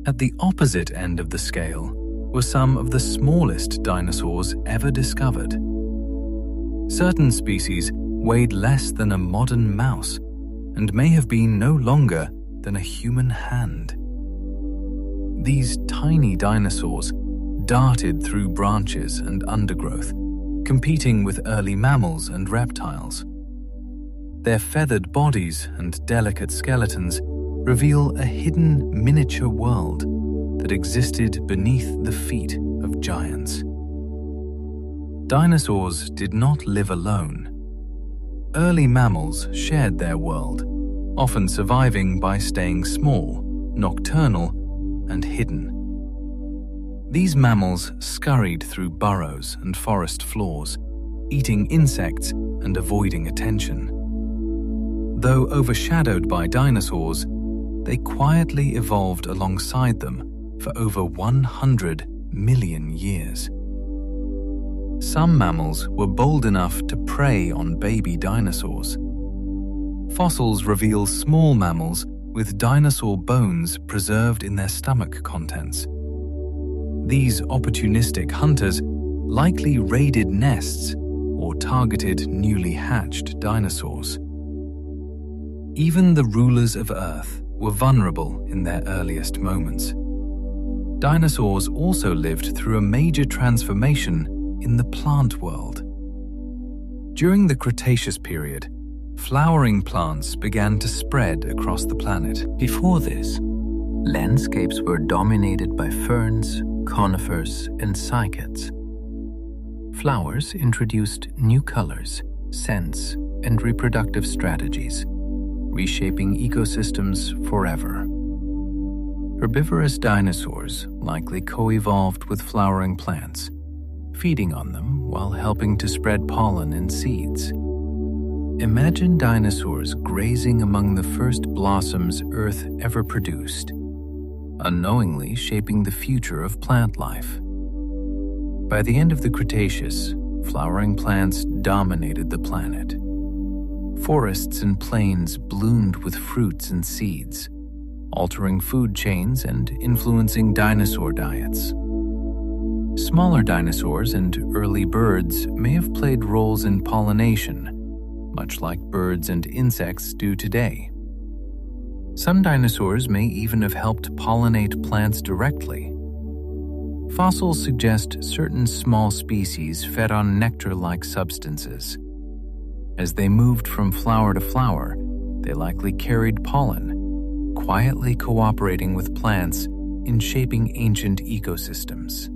At the opposite end of the scale were some of the smallest dinosaurs ever discovered. Certain species weighed less than a modern mouse and may have been no longer than a human hand. These tiny dinosaurs darted through branches and undergrowth, competing with early mammals and reptiles. Their feathered bodies and delicate skeletons reveal a hidden miniature world that existed beneath the feet of giants. Dinosaurs did not live alone. Early mammals shared their world, often surviving by staying small, nocturnal, and hidden. These mammals scurried through burrows and forest floors, eating insects and avoiding attention. Though overshadowed by dinosaurs, they quietly evolved alongside them for over 100 million years. Some mammals were bold enough to prey on baby dinosaurs. Fossils reveal small mammals with dinosaur bones preserved in their stomach contents. These opportunistic hunters likely raided nests or targeted newly hatched dinosaurs. Even the rulers of Earth were vulnerable in their earliest moments. Dinosaurs also lived through a major transformation in the plant world. During the Cretaceous period, flowering plants began to spread across the planet. Before this, landscapes were dominated by ferns, conifers, and cycads. Flowers introduced new colors, scents, and reproductive strategies, reshaping ecosystems forever. Herbivorous dinosaurs likely co-evolved with flowering plants, feeding on them while helping to spread pollen and seeds. Imagine dinosaurs grazing among the first blossoms Earth ever produced, unknowingly shaping the future of plant life. By the end of the Cretaceous, flowering plants dominated the planet. Forests and plains bloomed with fruits and seeds, altering food chains and influencing dinosaur diets. Smaller dinosaurs and early birds may have played roles in pollination, much like birds and insects do today. Some dinosaurs may even have helped pollinate plants directly. Fossils suggest certain small species fed on nectar-like substances. As they moved from flower to flower, they likely carried pollen, quietly cooperating with plants in shaping ancient ecosystems.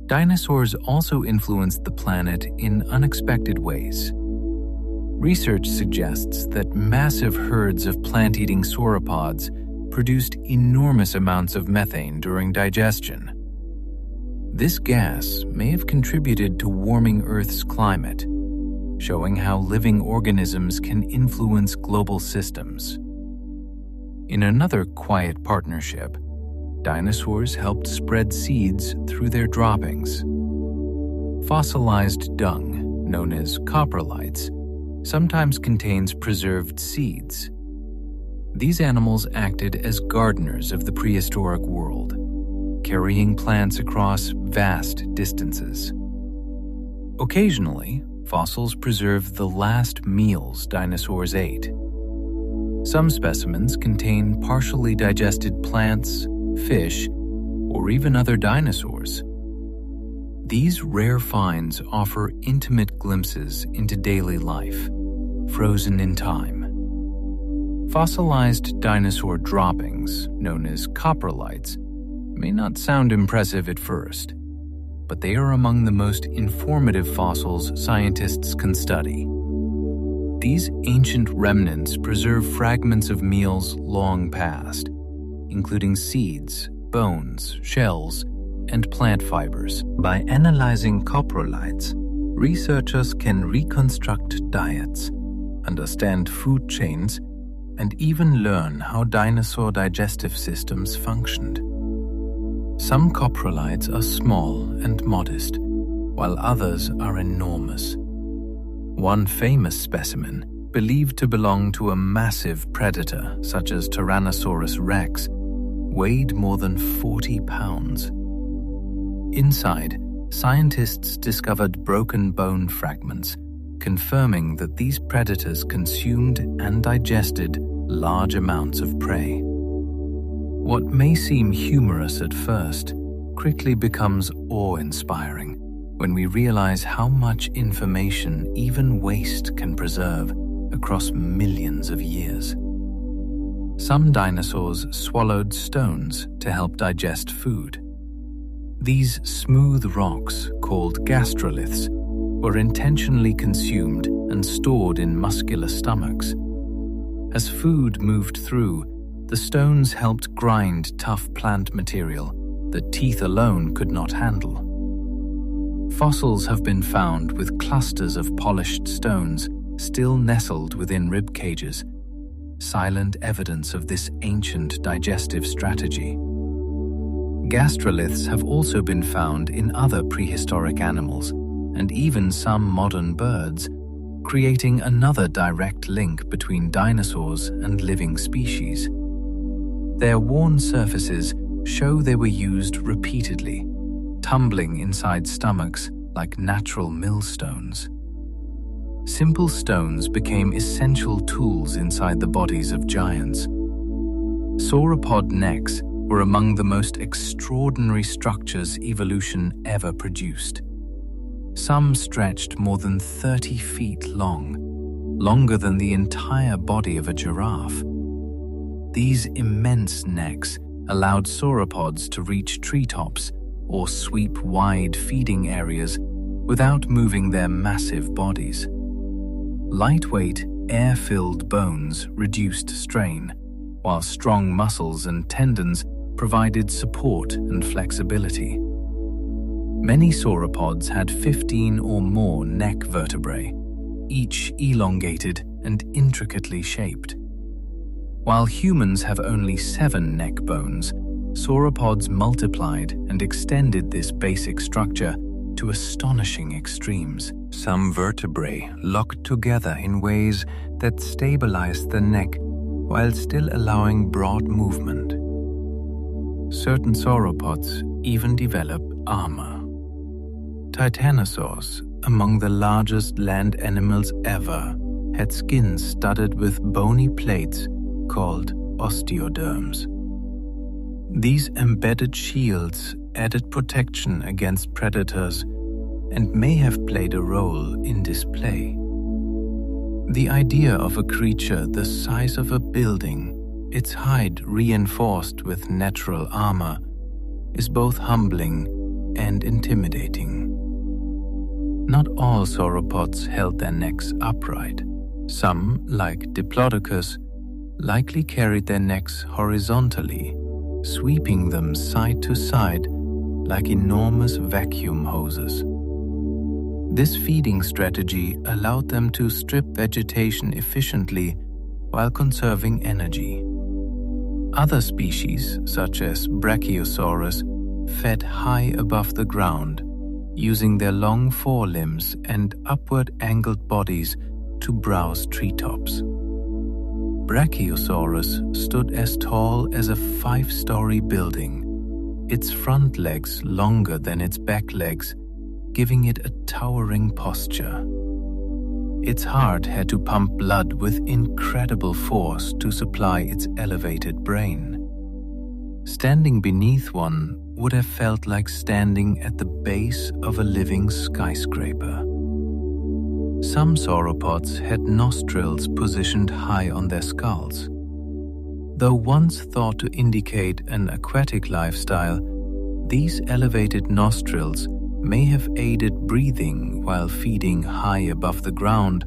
Dinosaurs also influenced the planet in unexpected ways. Research suggests that massive herds of plant-eating sauropods produced enormous amounts of methane during digestion. This gas may have contributed to warming Earth's climate, showing how living organisms can influence global systems. In another quiet partnership, dinosaurs helped spread seeds through their droppings. Fossilized dung, known as coprolites, sometimes contains preserved seeds. These animals acted as gardeners of the prehistoric world, carrying plants across vast distances. Occasionally, fossils preserve the last meals dinosaurs ate. Some specimens contain partially digested plants, fish, or even other dinosaurs. These rare finds offer intimate glimpses into daily life, frozen in time. Fossilized dinosaur droppings, known as coprolites, may not sound impressive at first, but they are among the most informative fossils scientists can study. These ancient remnants preserve fragments of meals long past, including seeds, bones, shells, and plant fibers. By analyzing coprolites, researchers can reconstruct diets, understand food chains, and even learn how dinosaur digestive systems functioned. Some coprolites are small and modest, while others are enormous. One famous specimen, believed to belong to a massive predator such as Tyrannosaurus rex, weighed more than 40 pounds. Inside, scientists discovered broken bone fragments, confirming that these predators consumed and digested large amounts of prey. What may seem humorous at first quickly becomes awe-inspiring when we realize how much information even waste can preserve across millions of years. Some dinosaurs swallowed stones to help digest food. These smooth rocks, called gastroliths, were intentionally consumed and stored in muscular stomachs. As food moved through, the stones helped grind tough plant material that teeth alone could not handle. Fossils have been found with clusters of polished stones still nestled within rib cages, silent evidence of this ancient digestive strategy. Gastroliths have also been found in other prehistoric animals and even some modern birds, creating another direct link between dinosaurs and living species. Their worn surfaces show they were used repeatedly, tumbling inside stomachs like natural millstones. Simple stones became essential tools inside the bodies of giants. Sauropod necks were among the most extraordinary structures evolution ever produced. Some stretched more than 30 feet long, longer than the entire body of a giraffe. These immense necks allowed sauropods to reach treetops or sweep wide feeding areas without moving their massive bodies. Lightweight, air-filled bones reduced strain, while strong muscles and tendons provided support and flexibility. Many sauropods had 15 or more neck vertebrae, each elongated and intricately shaped. While humans have only 7 neck bones, sauropods multiplied and extended this basic structure to astonishing extremes. Some vertebrae locked together in ways that stabilized the neck while still allowing broad movement. Certain sauropods even develop armor. Titanosaurs, among the largest land animals ever, had skins studded with bony plates called osteoderms. These embedded shields added protection against predators and may have played a role in display. The idea of a creature the size of a building, its hide reinforced with natural armor, is both humbling and intimidating. Not all sauropods held their necks upright. Some, like Diplodocus, likely carried their necks horizontally, sweeping them side to side like enormous vacuum hoses. This feeding strategy allowed them to strip vegetation efficiently while conserving energy. Other species, such as Brachiosaurus, fed high above the ground, using their long forelimbs and upward-angled bodies to browse treetops. Brachiosaurus stood as tall as a 5-story building, its front legs longer than its back legs, giving it a towering posture. Its heart had to pump blood with incredible force to supply its elevated brain. Standing beneath one would have felt like standing at the base of a living skyscraper. Some sauropods had nostrils positioned high on their skulls. Though once thought to indicate an aquatic lifestyle, these elevated nostrils may have aided breathing while feeding high above the ground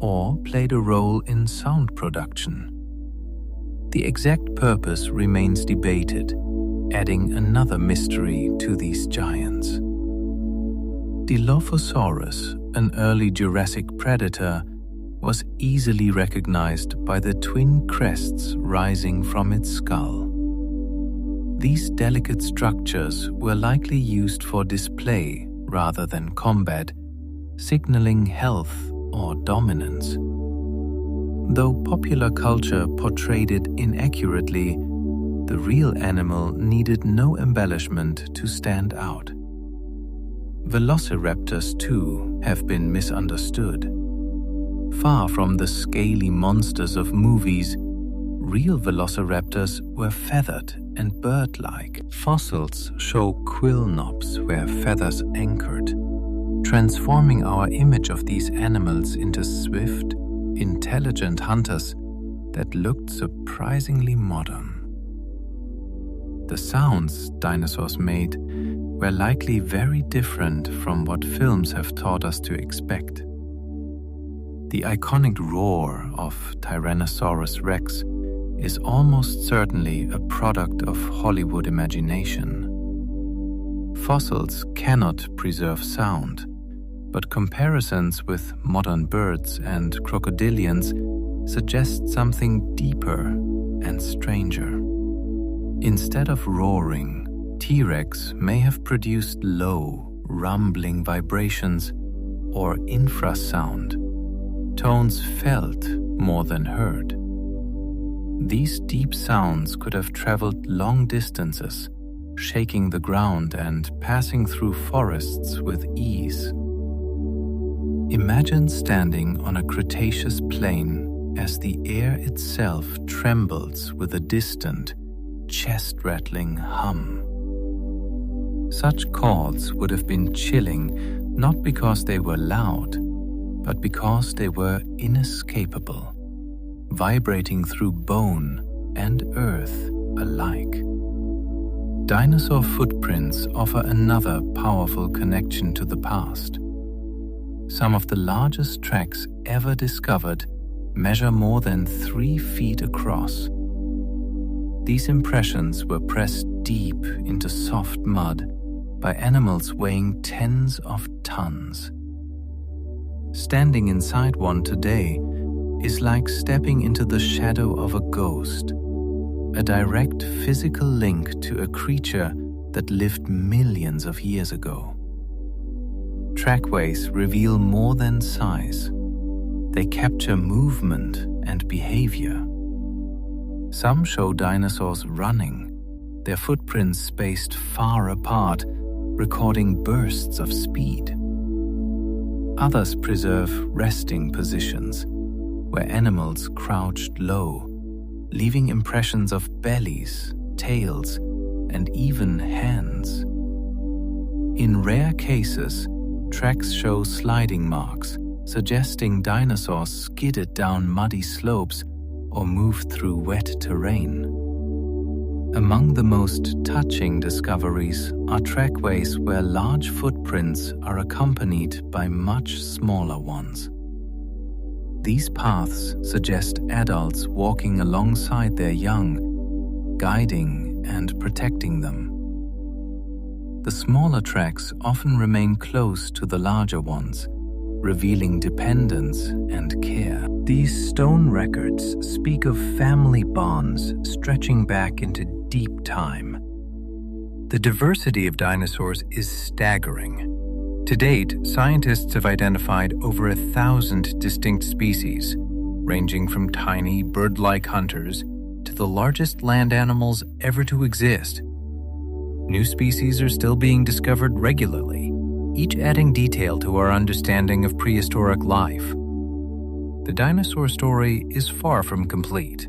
or played a role in sound production. The exact purpose remains debated, adding another mystery to these giants. Dilophosaurus, an early Jurassic predator, was easily recognized by the twin crests rising from its skull. These delicate structures were likely used for display rather than combat, signaling health or dominance. Though popular culture portrayed it inaccurately, the real animal needed no embellishment to stand out. Velociraptors, too, have been misunderstood. Far from the scaly monsters of movies, real velociraptors were feathered and bird-like. Fossils show quill knobs where feathers anchored, transforming our image of these animals into swift, intelligent hunters that looked surprisingly modern. The sounds dinosaurs made were likely very different from what films have taught us to expect. The iconic roar of Tyrannosaurus rex is almost certainly a product of Hollywood imagination. Fossils cannot preserve sound, but comparisons with modern birds and crocodilians suggest something deeper and stranger. Instead of roaring, T-Rex may have produced low, rumbling vibrations or infrasound, tones felt more than heard. These deep sounds could have traveled long distances, shaking the ground and passing through forests with ease. Imagine standing on a Cretaceous plain as the air itself trembles with a distant, chest-rattling hum. Such calls would have been chilling, not because they were loud, but because they were inescapable, vibrating through bone and earth alike. Dinosaur footprints offer another powerful connection to the past. Some of the largest tracks ever discovered measure more than 3 feet across, These impressions were pressed deep into soft mud by animals weighing tens of tons. Standing inside one today is like stepping into the shadow of a ghost, a direct physical link to a creature that lived millions of years ago. Trackways reveal more than size. They capture movement and behavior. Some show dinosaurs running, their footprints spaced far apart, recording bursts of speed. Others preserve resting positions, where animals crouched low, leaving impressions of bellies, tails, and even hands. In rare cases, tracks show sliding marks, suggesting dinosaurs skidded down muddy slopes or moved through wet terrain. Among the most touching discoveries are trackways where large footprints are accompanied by much smaller ones. These paths suggest adults walking alongside their young, guiding and protecting them. The smaller tracks often remain close to the larger ones, revealing dependence and care. These stone records speak of family bonds stretching back into deep time. The diversity of dinosaurs is staggering. To date, scientists have identified over 1,000 distinct species, ranging from tiny bird-like hunters to the largest land animals ever to exist. New species are still being discovered regularly, each adding detail to our understanding of prehistoric life. The dinosaur story is far from complete.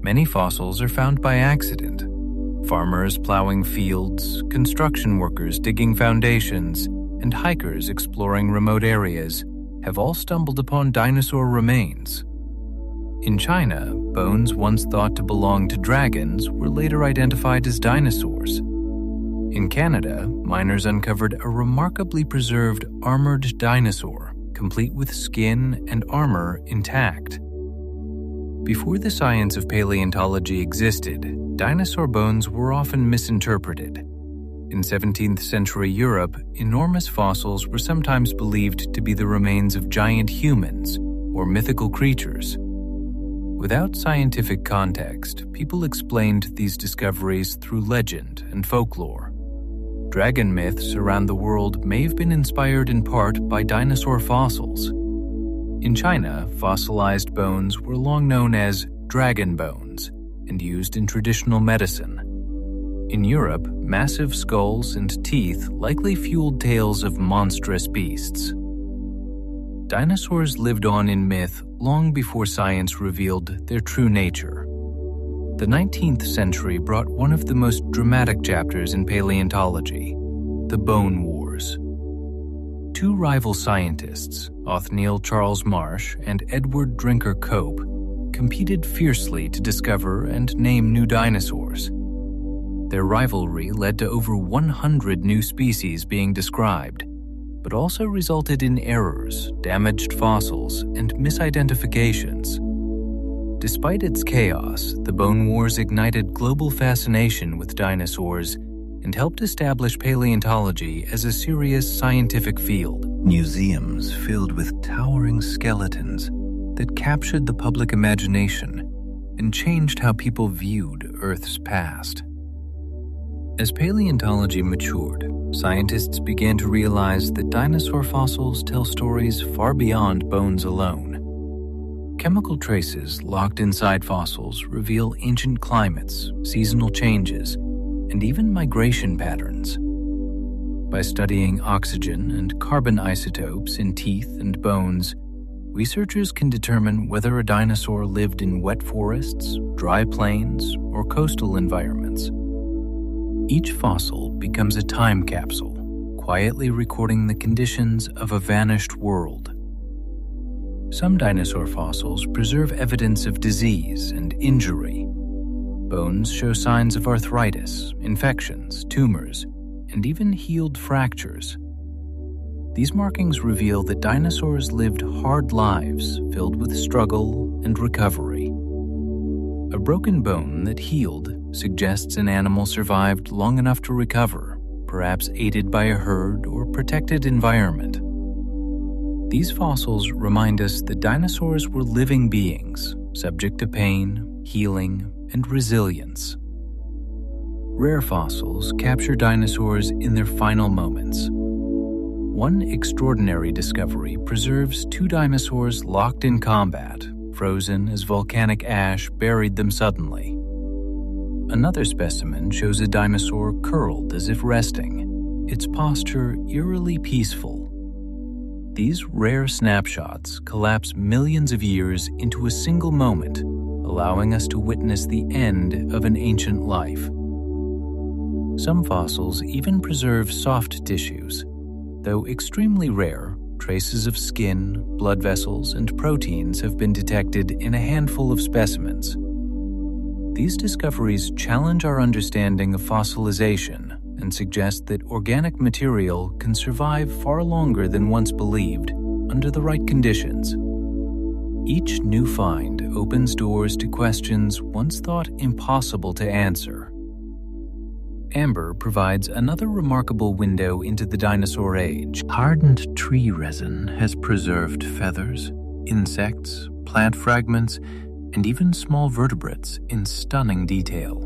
Many fossils are found by accident. Farmers plowing fields, construction workers digging foundations, and hikers exploring remote areas have all stumbled upon dinosaur remains. In China, bones once thought to belong to dragons were later identified as dinosaurs. In Canada, miners uncovered a remarkably preserved armored dinosaur, complete with skin and armor intact. Before the science of paleontology existed, dinosaur bones were often misinterpreted. In 17th century Europe, enormous fossils were sometimes believed to be the remains of giant humans or mythical creatures. Without scientific context, people explained these discoveries through legend and folklore. Dragon myths around the world may have been inspired in part by dinosaur fossils. In China, fossilized bones were long known as dragon bones and used in traditional medicine. In Europe, massive skulls and teeth likely fueled tales of monstrous beasts. Dinosaurs lived on in myth long before science revealed their true nature. The 19th century brought one of the most dramatic chapters in paleontology, the Bone Wars. Two rival scientists, Othniel Charles Marsh and Edward Drinker Cope, competed fiercely to discover and name new dinosaurs. Their rivalry led to over 100 new species being described, but also resulted in errors, damaged fossils, and misidentifications. Despite its chaos, the Bone Wars ignited global fascination with dinosaurs and helped establish paleontology as a serious scientific field. Museums filled with towering skeletons that captured the public imagination and changed how people viewed Earth's past. As paleontology matured, scientists began to realize that dinosaur fossils tell stories far beyond bones alone. Chemical traces locked inside fossils reveal ancient climates, seasonal changes, and even migration patterns. By studying oxygen and carbon isotopes in teeth and bones, researchers can determine whether a dinosaur lived in wet forests, dry plains, or coastal environments. Each fossil becomes a time capsule, quietly recording the conditions of a vanished world. Some dinosaur fossils preserve evidence of disease and injury. Bones show signs of arthritis, infections, tumors, and even healed fractures. These markings reveal that dinosaurs lived hard lives filled with struggle and recovery. A broken bone that healed suggests an animal survived long enough to recover, perhaps aided by a herd or protected environment. These fossils remind us that dinosaurs were living beings, subject to pain, healing, and resilience. Rare fossils capture dinosaurs in their final moments. One extraordinary discovery preserves two dinosaurs locked in combat, frozen as volcanic ash buried them suddenly. Another specimen shows a dinosaur curled as if resting, its posture eerily peaceful. These rare snapshots collapse millions of years into a single moment, allowing us to witness the end of an ancient life. Some fossils even preserve soft tissues. Though extremely rare, traces of skin, blood vessels, and proteins have been detected in a handful of specimens. These discoveries challenge our understanding of fossilization and suggest that organic material can survive far longer than once believed under the right conditions. Each new find opens doors to questions once thought impossible to answer. Amber provides another remarkable window into the dinosaur age. Hardened tree resin has preserved feathers, insects, plant fragments, and even small vertebrates in stunning detail.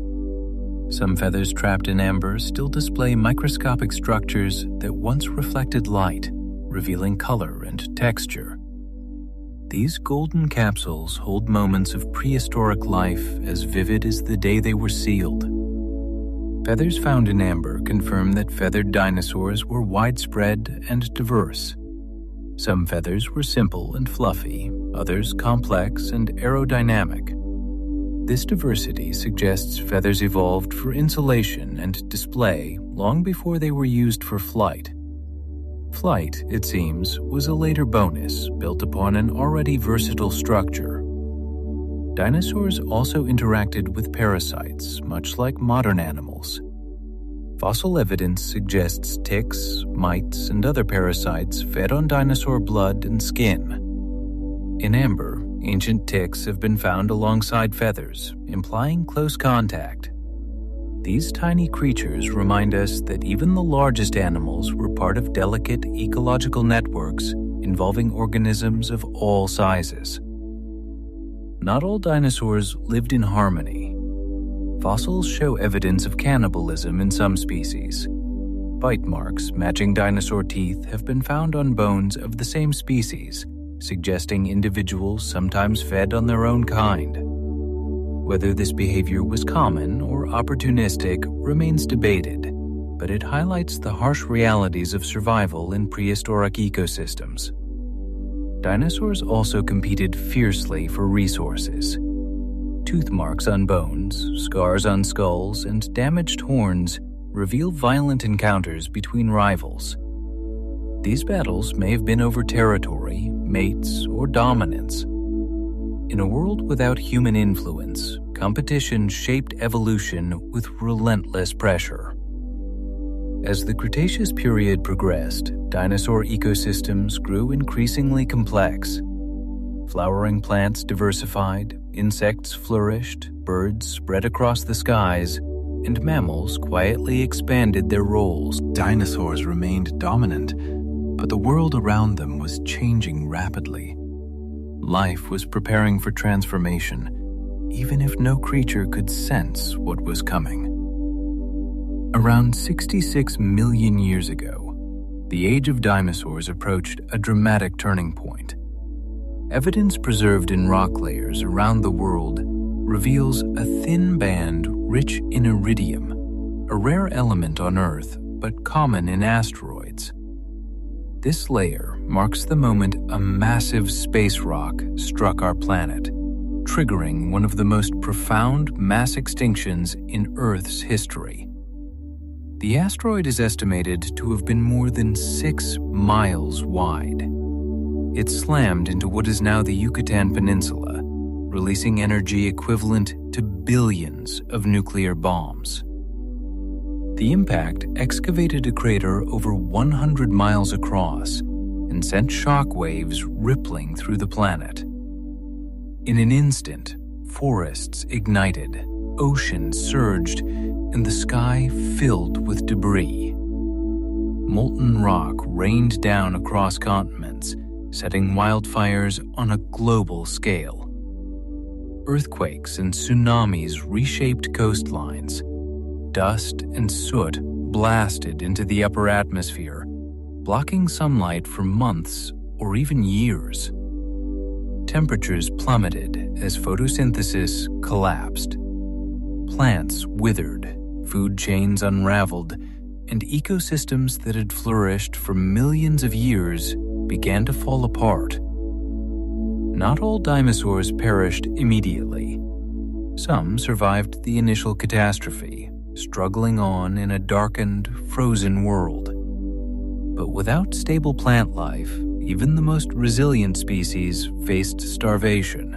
Some feathers trapped in amber still display microscopic structures that once reflected light, revealing color and texture. These golden capsules hold moments of prehistoric life as vivid as the day they were sealed. Feathers found in amber confirm that feathered dinosaurs were widespread and diverse. Some feathers were simple and fluffy, others complex and aerodynamic. This diversity suggests feathers evolved for insulation and display long before they were used for flight. Flight, it seems, was a later bonus built upon an already versatile structure. Dinosaurs also interacted with parasites, much like modern animals. Fossil evidence suggests ticks, mites, and other parasites fed on dinosaur blood and skin. In amber, ancient ticks have been found alongside feathers, implying close contact. These tiny creatures remind us that even the largest animals were part of delicate ecological networks involving organisms of all sizes. Not all dinosaurs lived in harmony. Fossils show evidence of cannibalism in some species. Bite marks matching dinosaur teeth have been found on bones of the same species, suggesting individuals sometimes fed on their own kind. Whether this behavior was common or opportunistic remains debated, but it highlights the harsh realities of survival in prehistoric ecosystems. Dinosaurs also competed fiercely for resources. Tooth marks on bones, scars on skulls, and damaged horns reveal violent encounters between rivals. These battles may have been over territory, mates, or dominance. In a world without human influence, competition shaped evolution with relentless pressure. As the Cretaceous period progressed, dinosaur ecosystems grew increasingly complex. Flowering plants diversified, insects flourished, birds spread across the skies, and mammals quietly expanded their roles. Dinosaurs remained dominant, but the world around them was changing rapidly. Life was preparing for transformation, even if no creature could sense what was coming. Around 66 million years ago, the age of dinosaurs approached a dramatic turning point. Evidence preserved in rock layers around the world reveals a thin band rich in iridium, a rare element on Earth but common in asteroids. This layer marks the moment a massive space rock struck our planet, triggering one of the most profound mass extinctions in Earth's history. The asteroid is estimated to have been more than 6 miles wide. It slammed into what is now the Yucatan Peninsula, releasing energy equivalent to billions of nuclear bombs. The impact excavated a crater over 100 miles across and sent shock waves rippling through the planet. In an instant, forests ignited, oceans surged, and the sky filled with debris. Molten rock rained down across continents, setting wildfires on a global scale. Earthquakes and tsunamis reshaped coastlines. Dust and soot blasted into the upper atmosphere, blocking sunlight for months or even years. Temperatures plummeted as photosynthesis collapsed. Plants withered, food chains unraveled, and ecosystems that had flourished for millions of years began to fall apart. Not all dinosaurs perished immediately. Some survived the initial catastrophe, struggling on in a darkened, frozen world. But without stable plant life, even the most resilient species faced starvation.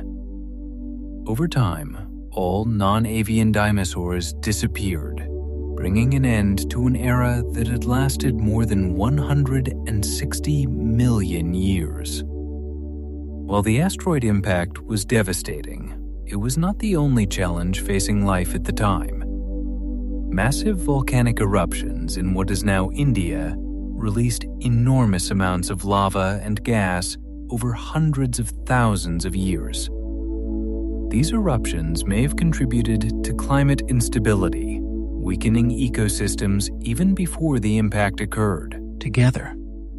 Over time, all non-avian dinosaurs disappeared, bringing an end to an era that had lasted more than 160 million years. While the asteroid impact was devastating, it was not the only challenge facing life at the time. Massive volcanic eruptions in what is now India released enormous amounts of lava and gas over hundreds of thousands of years. These eruptions may have contributed to climate instability, weakening ecosystems even before the impact occurred. Together,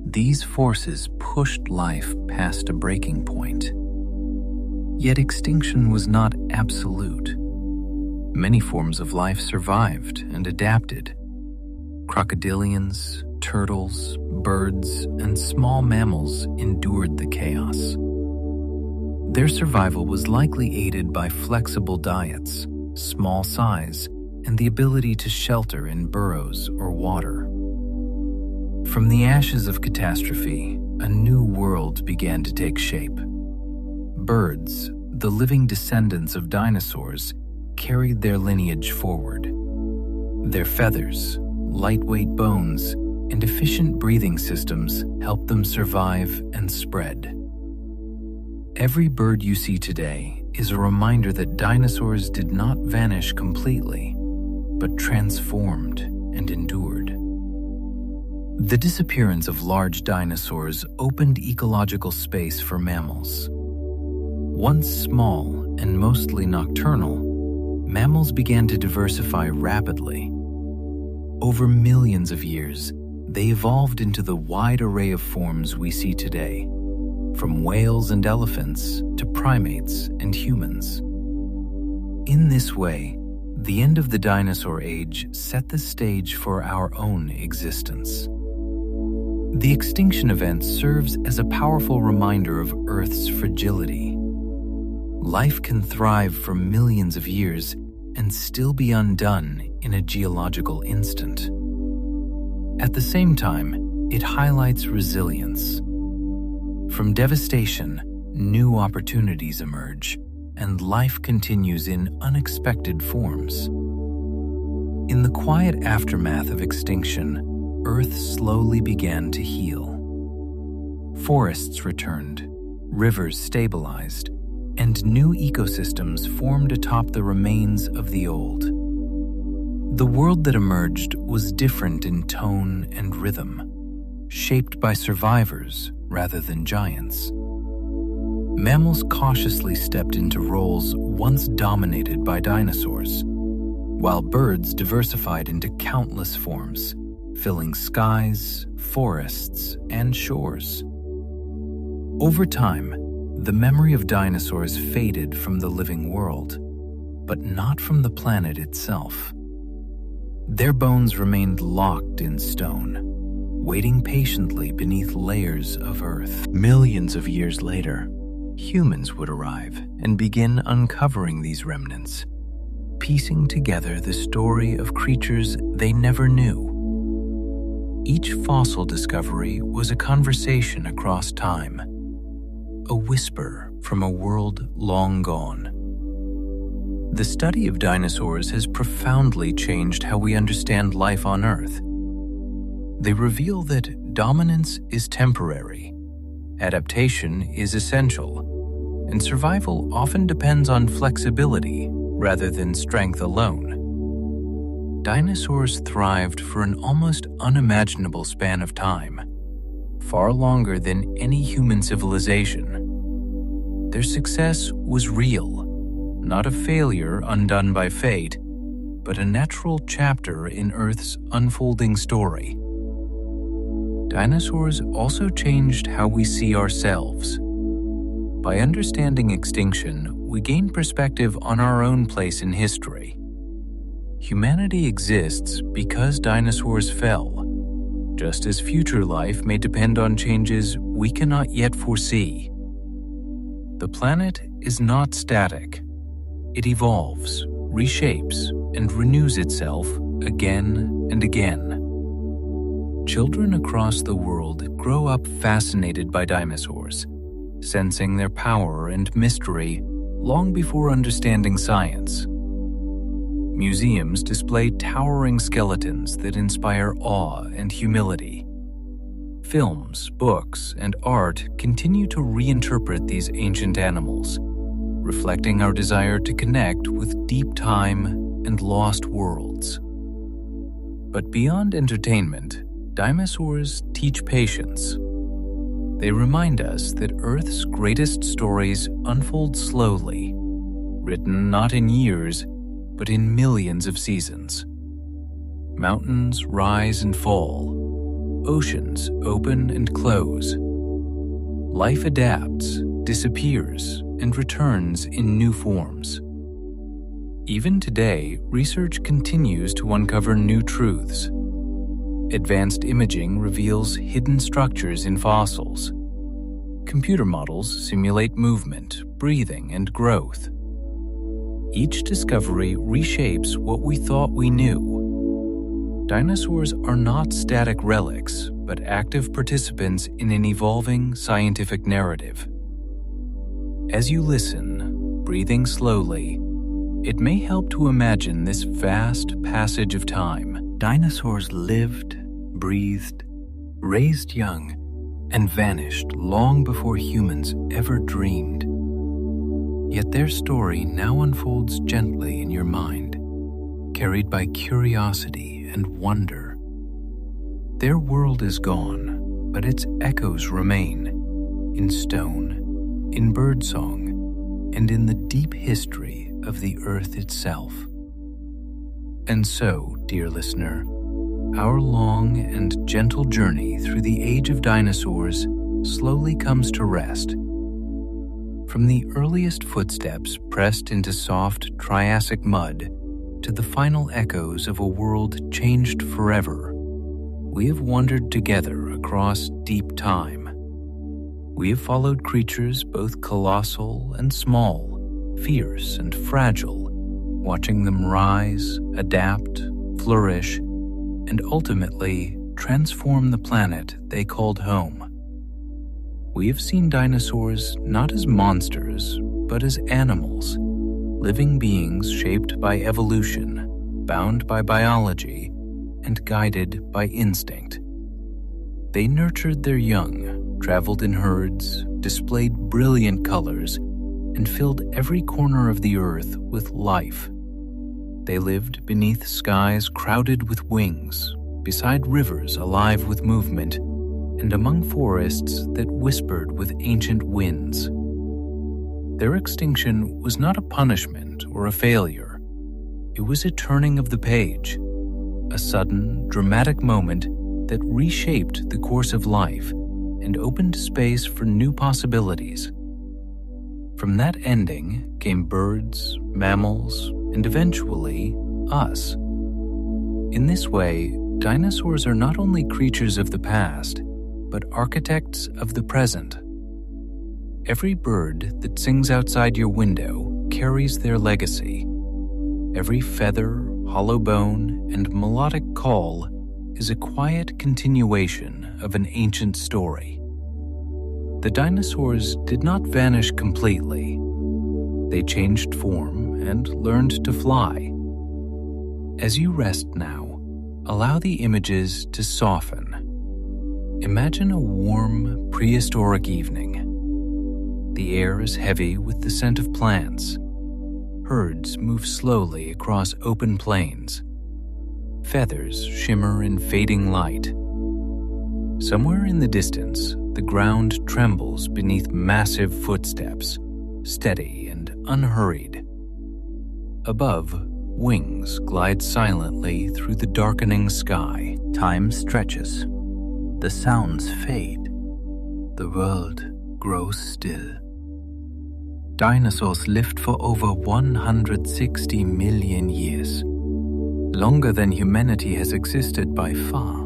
these forces pushed life past a breaking point. Yet extinction was not absolute. Many forms of life survived and adapted. Crocodilians, turtles, birds, and small mammals endured the chaos. Their survival was likely aided by flexible diets, small size, and the ability to shelter in burrows or water. From the ashes of catastrophe, a new world began to take shape. Birds, the living descendants of dinosaurs, carried their lineage forward. Their feathers, lightweight bones, and efficient breathing systems helped them survive and spread. Every bird you see today is a reminder that dinosaurs did not vanish completely, but transformed and endured. The disappearance of large dinosaurs opened ecological space for mammals. Once small and mostly nocturnal, mammals began to diversify rapidly. Over millions of years, they evolved into the wide array of forms we see today, from whales and elephants to primates and humans. In this way, the end of the dinosaur age set the stage for our own existence. The extinction event serves as a powerful reminder of Earth's fragility. Life can thrive for millions of years and still be undone in a geological instant. At the same time, it highlights resilience. From devastation, new opportunities emerge, and life continues in unexpected forms. In the quiet aftermath of extinction, Earth slowly began to heal. Forests returned, rivers stabilized, and new ecosystems formed atop the remains of the old. The world that emerged was different in tone and rhythm, shaped by survivors rather than giants. Mammals cautiously stepped into roles once dominated by dinosaurs, while birds diversified into countless forms, filling skies, forests, and shores. Over time, the memory of dinosaurs faded from the living world, but not from the planet itself. Their bones remained locked in stone, waiting patiently beneath layers of earth. Millions of years later, humans would arrive and begin uncovering these remnants, piecing together the story of creatures they never knew. Each fossil discovery was a conversation across time, a whisper from a world long gone. The study of dinosaurs has profoundly changed how we understand life on Earth. They reveal that dominance is temporary, adaptation is essential, and survival often depends on flexibility rather than strength alone. Dinosaurs thrived for an almost unimaginable span of time, far longer than any human civilization. Their success was real, not a failure undone by fate, but a natural chapter in Earth's unfolding story. Dinosaurs also changed how we see ourselves. By understanding extinction, we gain perspective on our own place in history. Humanity exists because dinosaurs fell, just as future life may depend on changes we cannot yet foresee. The planet is not static. It evolves, reshapes, and renews itself again and again. Children across the world grow up fascinated by dinosaurs, sensing their power and mystery long before understanding science. Museums display towering skeletons that inspire awe and humility. Films, books, and art continue to reinterpret these ancient animals, reflecting our desire to connect with deep time and lost worlds. But beyond entertainment, dinosaurs teach patience. They remind us that Earth's greatest stories unfold slowly, written not in years, but in millions of seasons. Mountains rise and fall. Oceans open and close. Life adapts, disappears, and returns in new forms. Even today, research continues to uncover new truths. Advanced imaging reveals hidden structures in fossils. Computer models simulate movement, breathing, and growth. Each discovery reshapes what we thought we knew. Dinosaurs are not static relics, but active participants in an evolving scientific narrative. As you listen, breathing slowly, it may help to imagine this vast passage of time. Dinosaurs lived, breathed, raised young, and vanished long before humans ever dreamed. Yet their story now unfolds gently in your mind, carried by curiosity and wonder. Their world is gone, but its echoes remain, in stone, in birdsong, and in the deep history of the earth itself. And so, dear listener, our long and gentle journey through the age of dinosaurs slowly comes to rest. From the earliest footsteps pressed into soft Triassic mud to the final echoes of a world changed forever, we have wandered together across deep time. We have followed creatures both colossal and small, fierce and fragile, watching them rise, adapt, flourish, and ultimately transform the planet they called home. We have seen dinosaurs not as monsters, but as animals, living beings shaped by evolution, bound by biology, and guided by instinct. They nurtured their young, traveled in herds, displayed brilliant colors, and filled every corner of the earth with life. They lived beneath skies crowded with wings, beside rivers alive with movement, and among forests that whispered with ancient winds. Their extinction was not a punishment or a failure. It was a turning of the page, a sudden, dramatic moment that reshaped the course of life and opened space for new possibilities. From that ending came birds, mammals, and eventually us. In this way, dinosaurs are not only creatures of the past, but architects of the present. Every bird that sings outside your window carries their legacy. Every feather, hollow bone, and melodic call is a quiet continuation of an ancient story. The dinosaurs did not vanish completely. They changed form and learned to fly. As you rest now, allow the images to soften. Imagine a warm, prehistoric evening. The air is heavy with the scent of plants. Herds move slowly across open plains. Feathers shimmer in fading light. Somewhere in the distance, the ground trembles beneath massive footsteps, steady and unhurried. Above, wings glide silently through the darkening sky. Time stretches. The sounds fade. The world grows still. Dinosaurs lived for over 160 million years, longer than humanity has existed by far.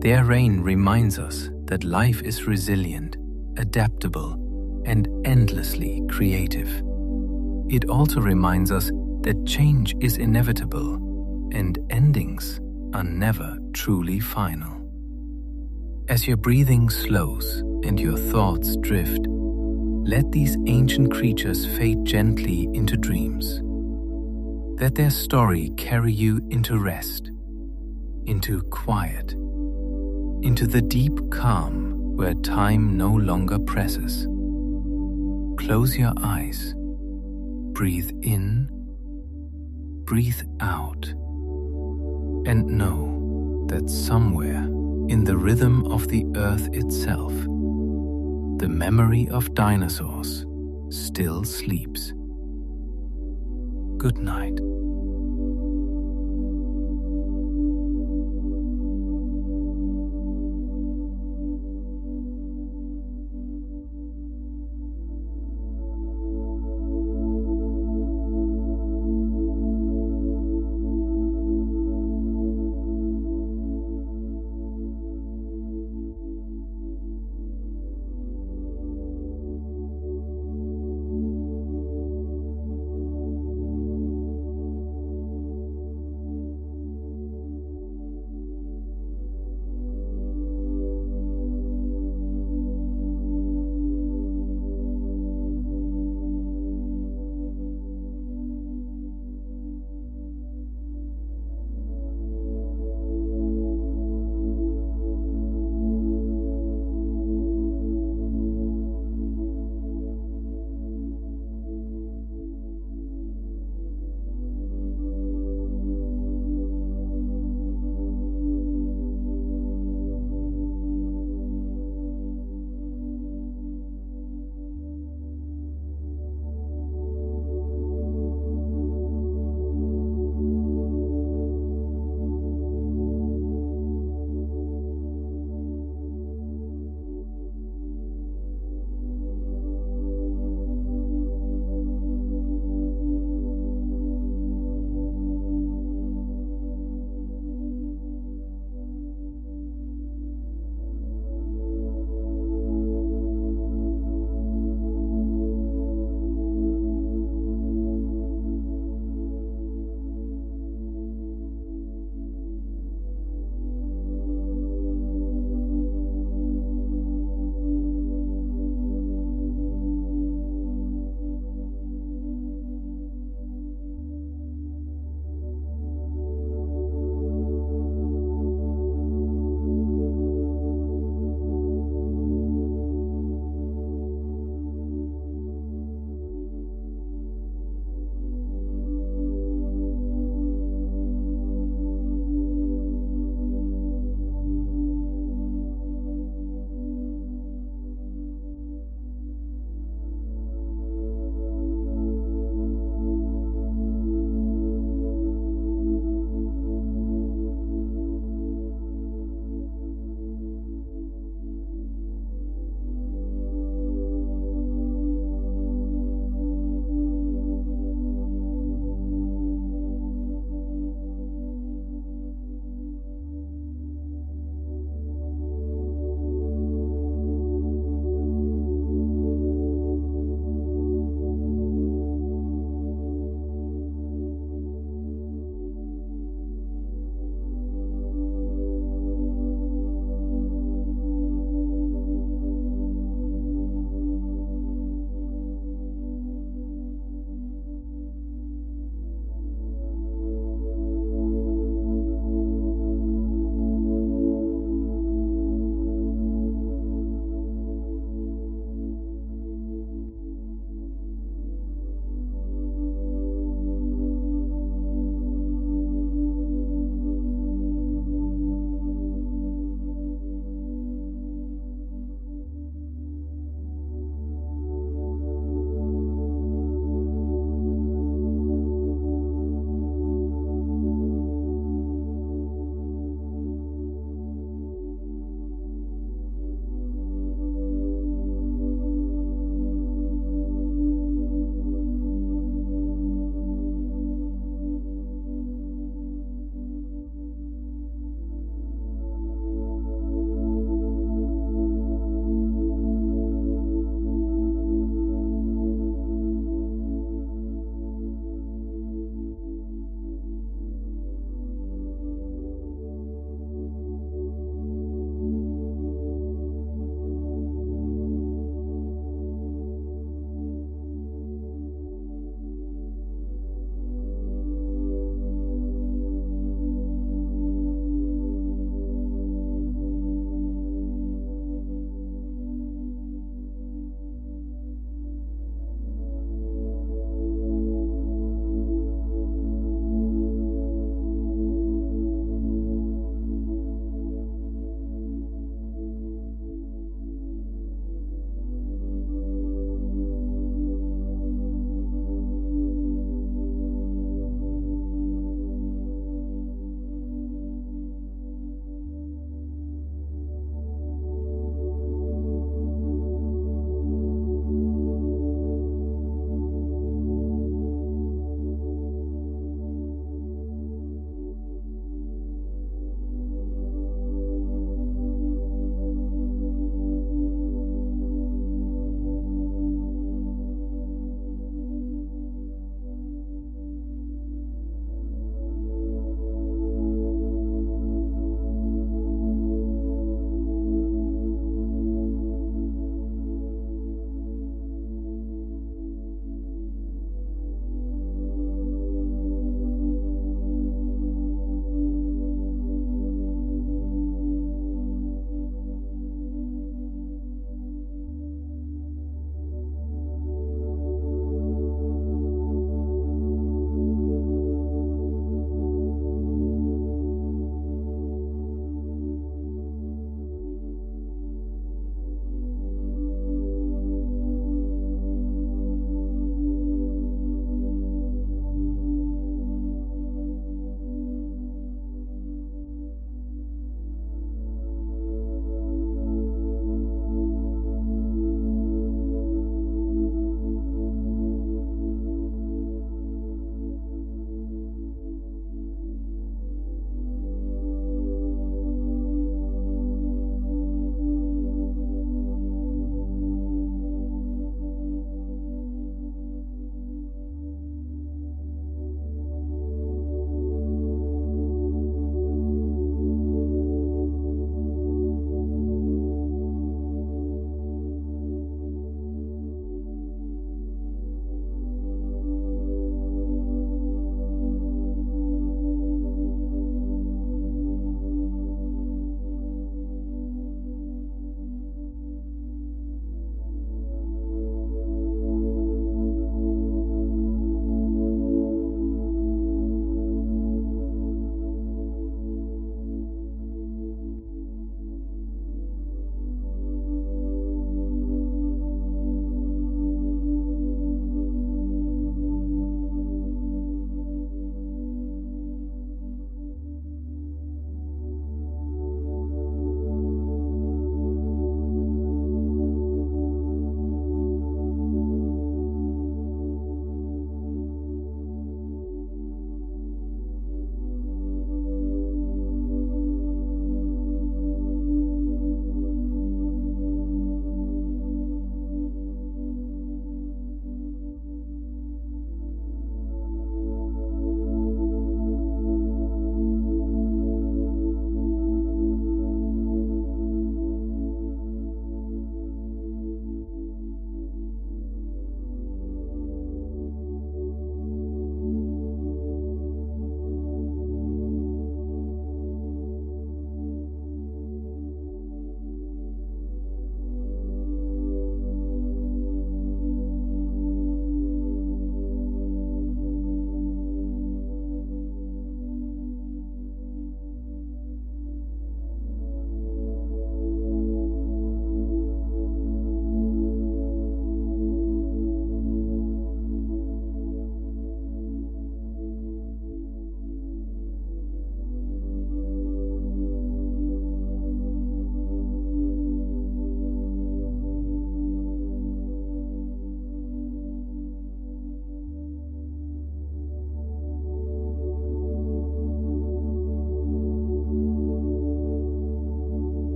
Their reign reminds us that life is resilient, adaptable, and endlessly creative. It also reminds us that change is inevitable and endings are never truly final. As your breathing slows and your thoughts drift, let these ancient creatures fade gently into dreams. Let their story carry you into rest, into quiet, into the deep calm where time no longer presses. Close your eyes, breathe in, breathe out, and know that somewhere in the rhythm of the earth itself, the memory of dinosaurs still sleeps. Good night.